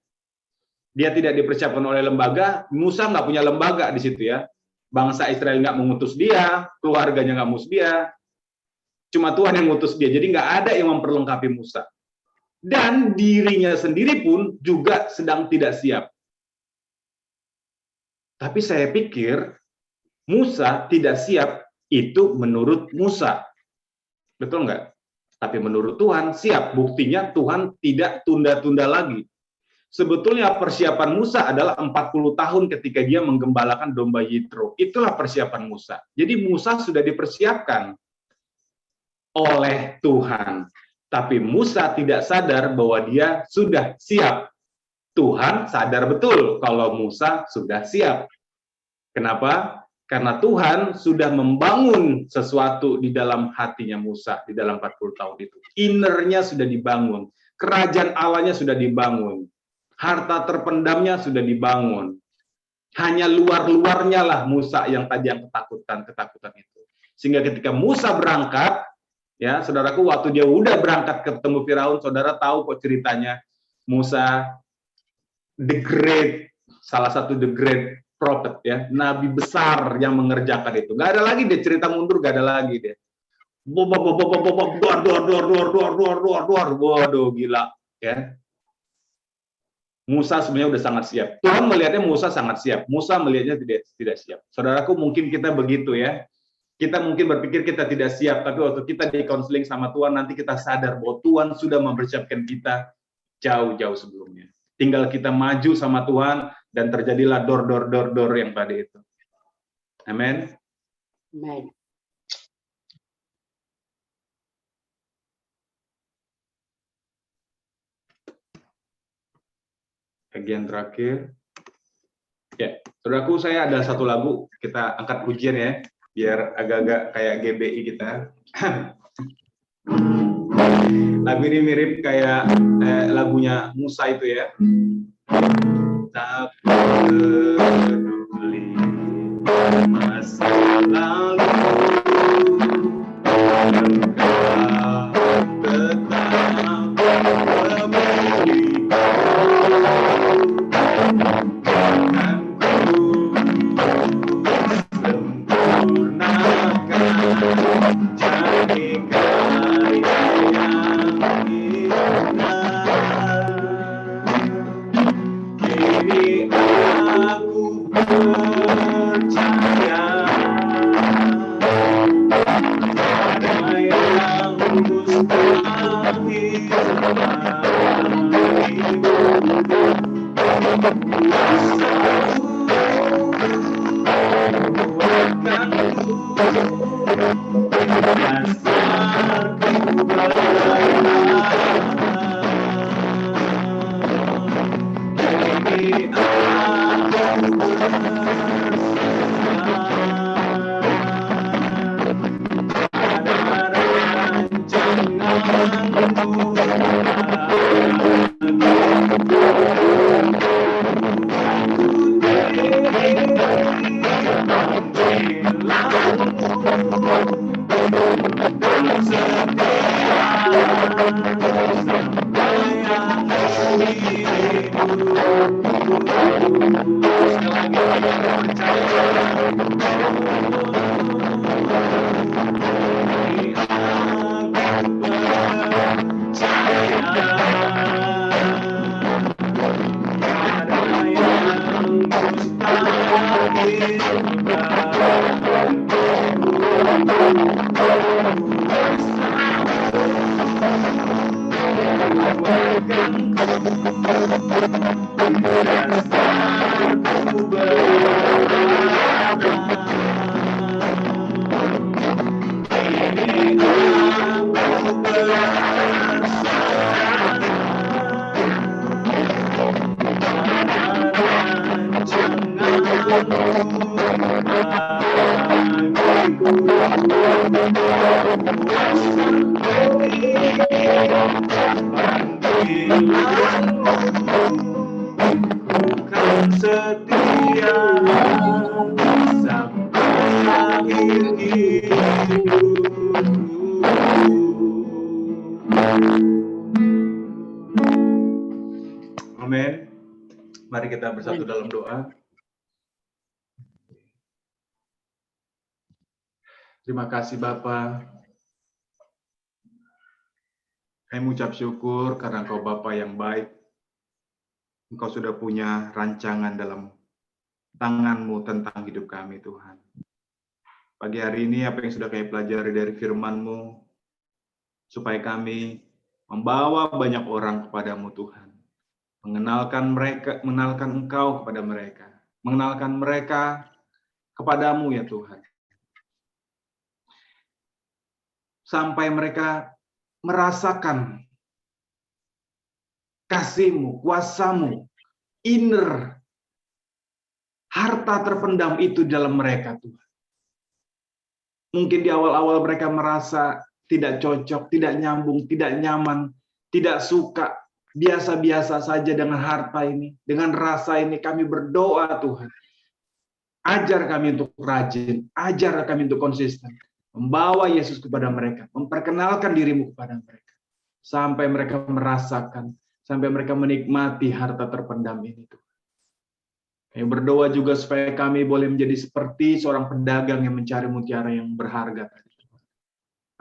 Dia tidak dipersiapkan oleh lembaga, Musa nggak punya lembaga di situ ya. Bangsa Israel nggak mengutus dia, keluarganya nggak mengutus dia, cuma Tuhan yang mengutus dia, jadi nggak ada yang memperlengkapi Musa. Dan dirinya sendiri pun juga sedang tidak siap. Tapi saya pikir Musa tidak siap itu menurut Musa. Betul nggak? Tapi menurut Tuhan siap. Buktinya Tuhan tidak tunda-tunda lagi. Sebetulnya persiapan Musa adalah 40 tahun ketika dia menggembalakan domba Yitro. Itulah persiapan Musa. Jadi Musa sudah dipersiapkan oleh Tuhan. Tapi Musa tidak sadar bahwa dia sudah siap. Tuhan sadar betul kalau Musa sudah siap. Kenapa? Karena Tuhan sudah membangun sesuatu di dalam hatinya Musa di dalam 40 tahun itu. Innernya sudah dibangun. Kerajaan Allahnya sudah dibangun. Harta terpendamnya sudah dibangun. Hanya luar-luarnya lah Musa yang tadi yang ketakutan itu. Sehingga ketika Musa berangkat, ya saudaraku, waktu dia udah berangkat ketemu Firaun, saudara tahu kok ceritanya. Musa the great, salah satu the great prophet ya, nabi besar yang mengerjakan itu. Gak ada lagi dia cerita mundur, gak ada lagi dia. Waduh gila ya. Musa sebenarnya udah sangat siap. Tuhan melihatnya Musa sangat siap. Musa melihatnya tidak siap. Saudaraku, mungkin kita begitu ya. Kita mungkin berpikir kita tidak siap, tapi waktu kita di-counseling sama Tuhan, nanti kita sadar bahwa Tuhan sudah mempersiapkan kita jauh-jauh sebelumnya. Tinggal kita maju sama Tuhan, dan terjadilah dor yang tadi itu. Amin.
Amin.
Bagian terakhir. Ya, saudaraku, saya ada satu lagu, kita angkat pujian ya, biar agak-agak kayak GBI kita. Lagu ini mirip kayak lagunya Musa itu ya. Tak peduli masa lalu, engkau tetap memilikiku. Bukan setia sampai akhir hidupku. Amin. Mari kita bersatu dalam doa. Terima kasih Bapa. Kami mengucap syukur karena Engkau Bapa yang baik. Engkau sudah punya rancangan dalam tangan-Mu tentang hidup kami, Tuhan. Pagi hari ini apa yang sudah kami pelajari dari firman-Mu, supaya kami membawa banyak orang kepadamu, Tuhan. Mengenalkan Engkau kepada mereka. Mengenalkan mereka kepadamu, ya Tuhan. Sampai mereka merasakan kasih-Mu, kuasa-Mu, inner harta terpendam itu dalam mereka, Tuhan. Mungkin di awal-awal mereka merasa tidak cocok, tidak nyambung, tidak nyaman, tidak suka, biasa-biasa saja dengan harta ini, dengan rasa ini. Kami berdoa, Tuhan. Ajar kami untuk rajin, ajar kami untuk konsisten. Membawa Yesus kepada mereka, memperkenalkan dirimu kepada mereka. Sampai mereka merasakan, sampai mereka menikmati harta terpendam ini. Kami berdoa juga supaya kami boleh menjadi seperti seorang pedagang yang mencari mutiara yang berharga.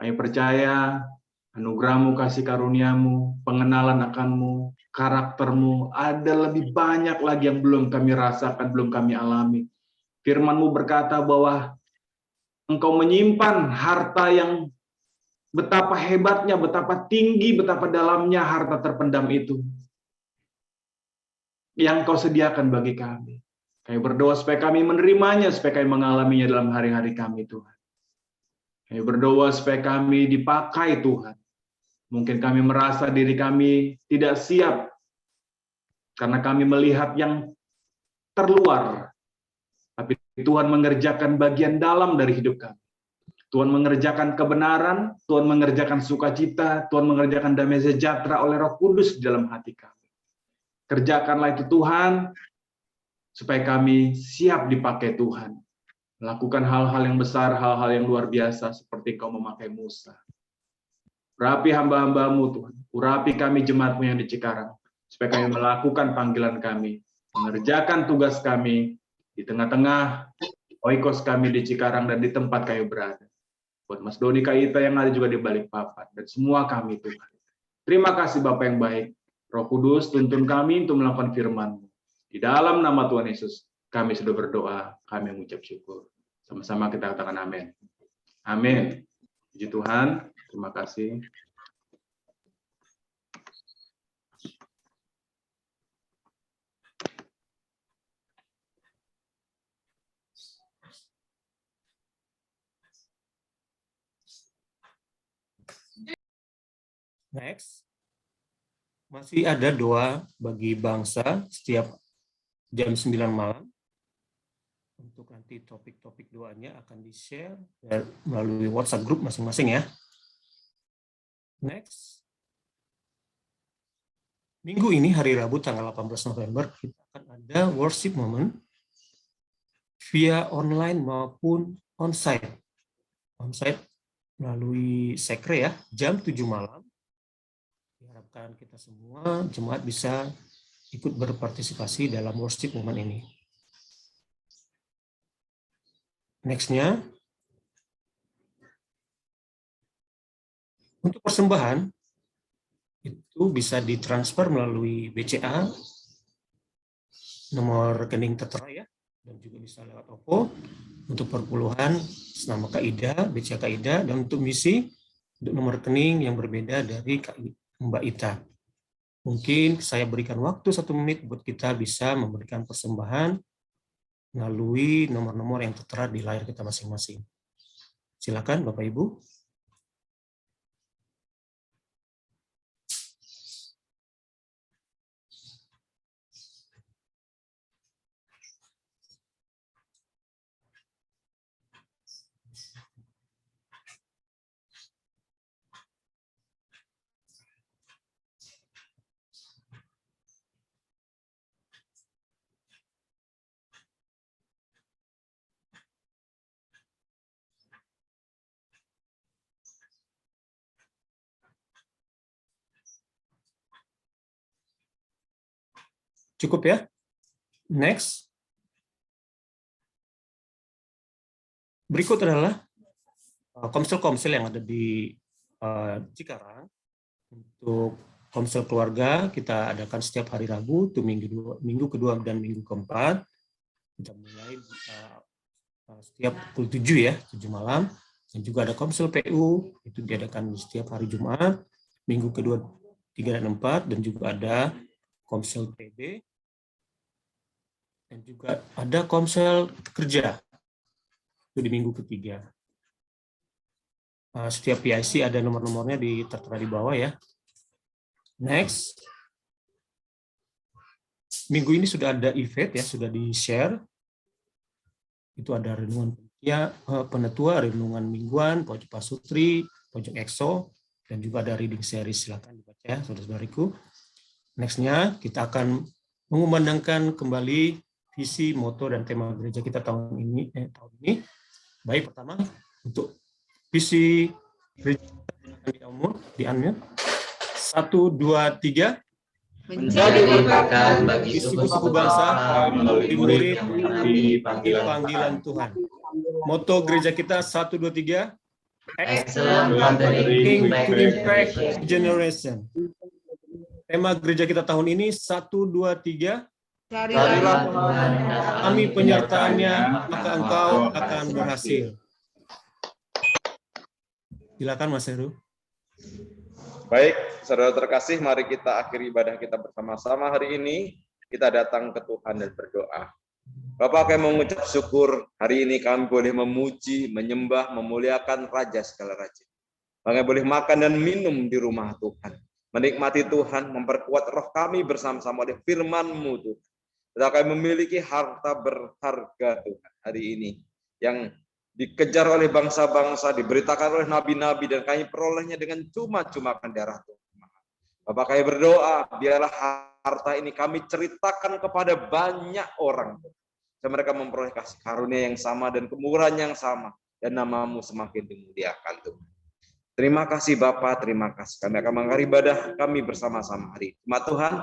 Kami percaya anugerah-Mu, kasih karunia-Mu, pengenalan akan-Mu, karakter-Mu, ada lebih banyak lagi yang belum kami rasakan, belum kami alami. Firman-Mu berkata bahwa Engkau menyimpan harta yang betapa hebatnya, betapa tinggi, betapa dalamnya harta terpendam itu yang Kau sediakan bagi kami. Kami berdoa supaya kami menerimanya, supaya kami mengalaminya dalam hari-hari kami, Tuhan. Kami berdoa supaya kami dipakai, Tuhan. Mungkin kami merasa diri kami tidak siap, karena kami melihat yang terluar. Tapi Tuhan mengerjakan bagian dalam dari hidup kami. Tuhan mengerjakan kebenaran, Tuhan mengerjakan sukacita, Tuhan mengerjakan damai sejahtera oleh Roh Kudus di dalam hati kami. Kerjakanlah itu Tuhan, supaya kami siap dipakai Tuhan. Melakukan hal-hal yang besar, hal-hal yang luar biasa, seperti Kau memakai Musa. Urapi hamba-hamba-Mu Tuhan, urapi kami jemaat-Mu yang di Cikarang, supaya kami melakukan panggilan kami, mengerjakan tugas kami, di tengah-tengah oikos kami di Cikarang dan di tempat kami berada. Buat Mas Doni Kaita yang ada juga di Balikpapan, dan semua kami Tuhan. Terima kasih Bapa yang baik. Roh Kudus tuntun kami untuk melakukan firman-Mu. Di dalam nama Tuhan Yesus, kami sudah berdoa, kami mengucap syukur. Sama-sama kita katakan amin. Amin. Puji Tuhan, terima kasih.
Next, masih ada doa bagi bangsa setiap jam 9 malam. Untuk nanti topik-topik doanya akan di-share melalui WhatsApp group masing-masing ya. Next. Minggu ini, hari Rabu, tanggal 18 November, kita akan ada worship moment via online maupun onsite. Onsite melalui sekre ya, jam 7 malam. Diharapkan kita semua jemaat bisa ikut berpartisipasi dalam worship moment ini. Next-nya, untuk persembahan, itu bisa ditransfer melalui BCA, nomor rekening tertera ya, dan juga bisa lewat OVO, untuk perpuluhan senama Kaida, BCA Kaida, dan untuk misi, untuk nomor rekening yang berbeda dari Mbak Ita. Mungkin saya berikan waktu 1 menit buat kita bisa memberikan persembahan melalui nomor-nomor yang tertera di layar kita masing-masing. Silakan Bapak Ibu. Cukup ya? Next. Berikut adalah komsel-komsel yang ada di Cikarang. Untuk komsel keluarga kita adakan setiap hari Rabu, itu minggu kedua dan minggu keempat. Kita mulai setiap pukul 7 ya, 7 malam. Dan juga ada komsel PU, itu diadakan setiap hari Jumat, minggu kedua, 3 dan 4, dan juga ada komsel PB, dan juga ada komsel kerja, itu di minggu ketiga. Setiap PIC ada nomor-nomornya tertera di bawah ya. Next. Minggu ini sudah ada event ya, sudah di-share. Itu ada renungan penetua, renungan mingguan, pojok pasutri, pojok EXO, dan juga ada reading series. Silakan dibaca ya, saudara-saudariku. Next-nya kita akan mengumandangkan kembali visi, moto, dan tema gereja kita tahun ini. Baik, pertama untuk visi gereja di unmute. 1, 2, 3.
Menjadi berkat bagi
suku-suku bangsa melalui murid panggilan Tuhan. Moto gereja kita 1, 2, 3.
Excellent Gathering
to impact generation. Tema gereja kita tahun ini 1, 2, 3.
Carilah Tuhan,
kami penyertaannya, maka engkau akan berhasil. Silakan Mas Heru.
Baik, saudara terkasih, mari kita akhiri ibadah kita bersama-sama hari ini. Kita datang ke Tuhan dan berdoa. Bapak, kami mengucap syukur hari ini kami boleh memuji, menyembah, memuliakan Raja segala Raja. Kami boleh makan dan minum di rumah Tuhan. Menikmati Tuhan, memperkuat roh kami bersama-sama oleh firman-Mu Tuhan. Kita kami memiliki harta berharga Tuhan hari ini. Yang dikejar oleh bangsa-bangsa, diberitakan oleh nabi-nabi, dan kami perolehnya dengan cuma-cuma darah Tuhan. Bapak, kami berdoa, biarlah harta ini kami ceritakan kepada banyak orang. Dan mereka memperoleh kasih karunia yang sama dan kemurahan yang sama. Dan nama-Mu semakin dimuliakan Tuhan. Terima kasih Bapak, terima kasih. Kami akan mengakhiri ibadah kami bersama-sama hari ini. Tuhan,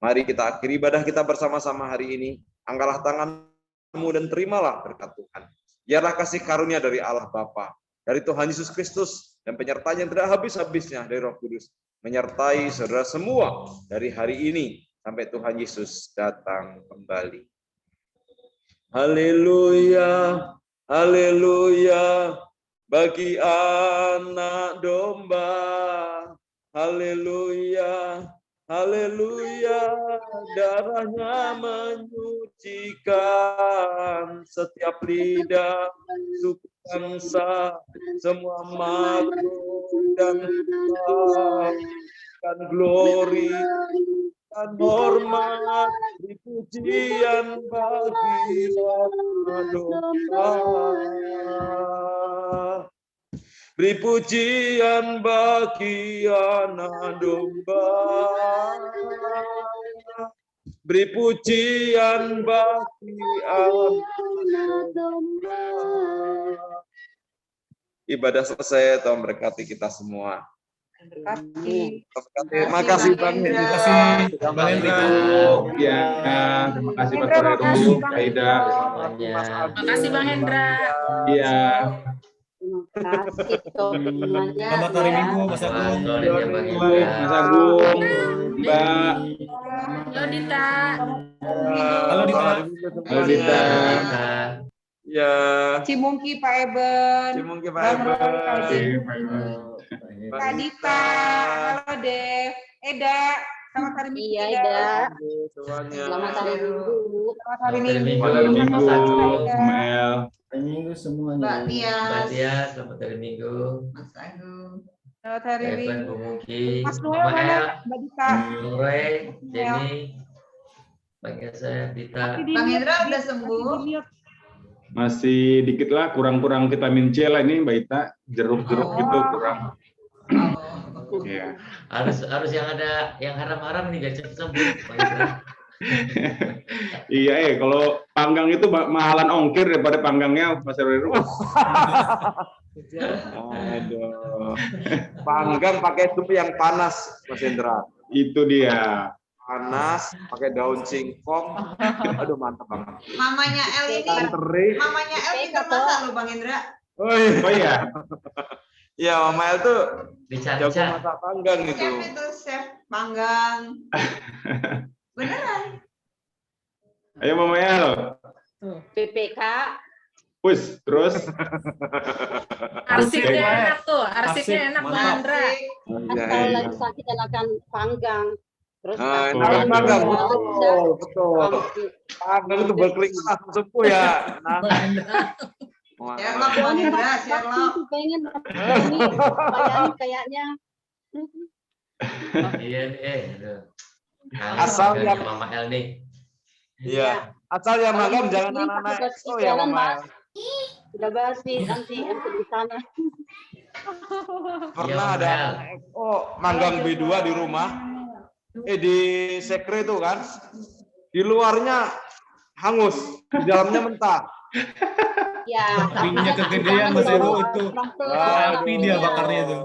mari kita akhiri ibadah kita bersama-sama hari ini. Angkatlah tangan-Mu dan terimalah berkat Tuhan. Biarlah kasih karunia dari Allah Bapa, dari Tuhan Yesus Kristus, dan penyertaan yang tidak habis-habisnya dari Roh Kudus, menyertai saudara semua dari hari ini sampai Tuhan Yesus datang kembali. Haleluya, haleluya, bagi anak domba. Haleluya, haleluya, darahnya menyucikan setiap lidah, suku bangsa, semua makhluk, dan glori dan hormat, pujian bagi anak domba. Beri pujian bagi anak domba. Beri pujian bagi anak domba. Ibadah selesai, Tuhan berkati kita semua. Terima kasih Bang Hendra.
Terima kasih Bang Hendra.
Ya, terima kasih Pak Heru, Aida.
Terima kasih Bang Hendra.
Iya.
Terima kasih semuanya.
Selamat hari Minggu, Mas Agung.
Mas Agung, Mbak.
Halo Dita.
Halo Dita.
Halo Dita.
Ya.
Cimungki Pak Eben.
Cimungki Pak Eben.
Kak Dita. Halo Dev. Eda. Selamat hari Minggu.
Iya, Eda.
Semuanya.
Selamat hari Minggu.
Selamat hari Minggu.
Selamat hari Minggu, Mel.
Minggu semuanya.
Mbak Tias,
Tias, selamat hari Minggu.
Mas Agung,
Selamat hari
Evan,
Minggu.
Bu Mungki,
Mas Noel
Mama
mana?
El,
Mbak Dita.
Nure, Jenny, Bang Yasa, Dita.
Bang Hendra udah sembuh.
Masih dikit lah, kurang-kurang vitamin C lah ini Mbak Ita. Jeruk-jeruk gitu kurang. Iya.
Harus yang ada yang haram-haram nih gak cepet sembuh. Bang Hendra.
Iya, kalau panggang itu mahalan ongkir daripada panggangnya Mas Heru.
Aduh. Panggang pakai sup yang panas, Mas Hendra.
Itu dia.
Panas, pakai daun singkong. Aduh, mantap banget.
Mamanya El ini,
Teri.
mamanya El pintar masak loh Bang Hendra.
Oh iya.
Iya, Mama El tuh jago
Dicaca.
masak panggang
Chef
itu.
itu chef panggang. Beneran.
Ayo Mama El.
PPK.
Push, terus.
Arsipnya enak tuh, arsipnya enak Bang Hendra.
Ya,
Kalau lagi sakit enakan panggang. Terus
enak panggang, betul, betul. Panggang itu berkeringat langsung sembuh ya. Nah.
Sherlock Bang Hendra, Sherlock.
Pengen ini bayangin kayaknya.
Iya nih, aduh.
Asal
Kangen
yang-
Mama El nih.
Iya. Asal yang magang jangan anak-anak EXO ya, Mama.
Sudah basi nanti ente di sana.
Pernah
Iya,
ada
Mel.
anak EXO manggang B2 di rumah. Di sekre itu kan. Di luarnya hangus, di dalamnya mentah.
Ya.
Apinya kegedean Mas Heru itu. Api dia bakarnya itu.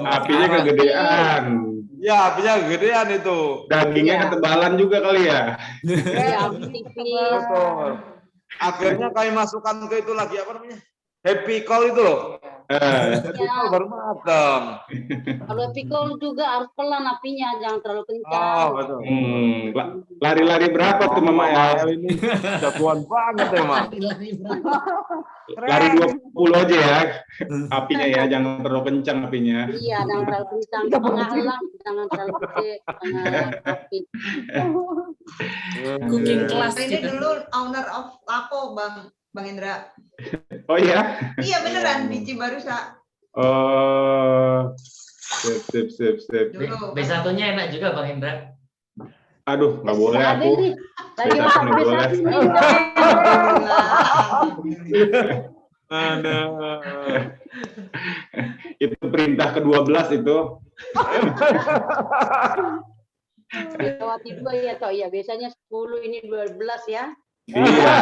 Apinya kegedean.
Ya, apinya gedean itu.
Dagingnya ketebalan juga kali ya.
Ya, tipis.
Betul. Akhirnya kami masukkan ke itu lagi apa namanya? Happy Call itu loh. Happy Call baru matang.
Kalau pikul juga harus pelan apinya, jangan terlalu
Oh,
kencang.
betul.
Lari-lari berapa tuh Mama El?
Ini jagoan banget ya, Mak.
Lari 20 aja ya. Apinya ya, jangan terlalu kencang apinya.
Iya, jangan terlalu kencang. Mengalah, jangan terlalu gede. Jangan api.
Cooking class
Ini
gitu.
dulu owner of Lapo Bang Hendra.
Oh iya?
Iya beneran di Cibarusa
Oh, sip.
dulu.
B1-nya enak juga Bang Hendra.
Aduh, nggak boleh
Ada
aku.
nih. Lagi
Nggak
masak
boleh.
besar ini.
Aduh.
Itu perintah ke-12 itu.
Lewati 2 ya, toh ya. Biasanya 10, ini 12 ya.
Iya.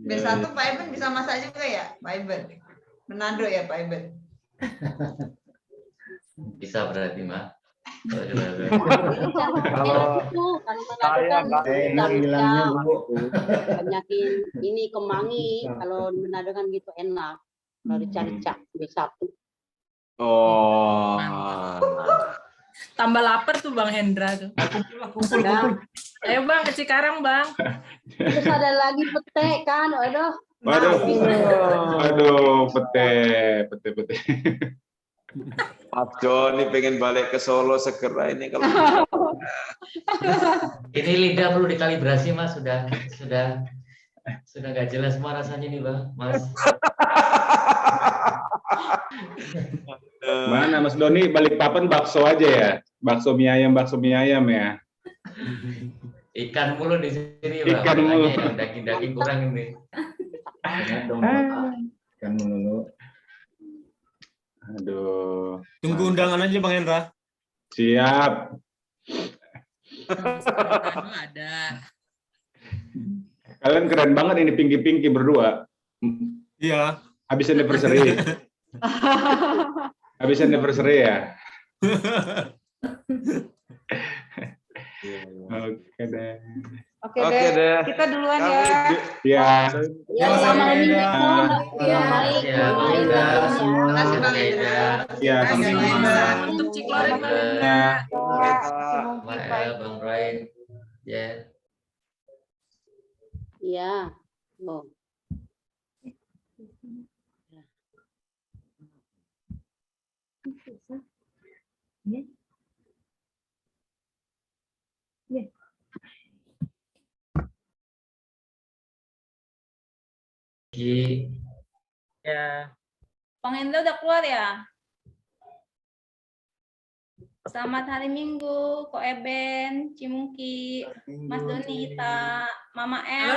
B1 Pak Eben bisa masak juga ya Pak Eben. Menado ya Pak Eben.
Bisa berarti, Mak.
Kalau saya nggak
Hilangnya Bu.
banyakin ini kemangi. Kalau Manado kan gitu enak. Kalau dicari-cari B1.
Oh.
Tambah lapar tuh Bang Hendra tuh.
Kumpul.
Ayo Bang ke Cikarang Bang.
Terus ada lagi pete kan, aduh.
Aduh, pete.
Mas Joni pengen balik ke Solo segera ini kalau
Ini lidah perlu dikalibrasi Mas, sudah nggak jelas semua rasanya nih Bang, Mas.
Mana Mas Doni, Balikpapan bakso aja ya? Bakso mie ayam ya?
Ikan mulu di sini Bang.
Ikan mulu.
Makanya yang daging-daging kurang ini.
Sehat dong, Pak. Kan melulu.
Aduh.
Tunggu undangan aja Bang Hendra.
Siap.
Manado ada.
Kalian keren banget ini Pinky berdua.
Iya.
Habis anniversary. Habis anniversary ya. Oke deh.
Oke deh. Kita duluan ya.
Ya.
Ya, selamat minggu.
Ya,
Baik,
ya,
Bang
ya.
Hendra.
Terima kasih Bang
Oke,
Hendra.
Ya.
Untuk Ciklori Bang Hendra.
Ya.
Bang Brian. Ya.
Iya. Oh.
Ya.
Bang Hendra udah keluar ya? Selamat hari Minggu, Ko Eben, Cimungki, Mas Donita, Mama El.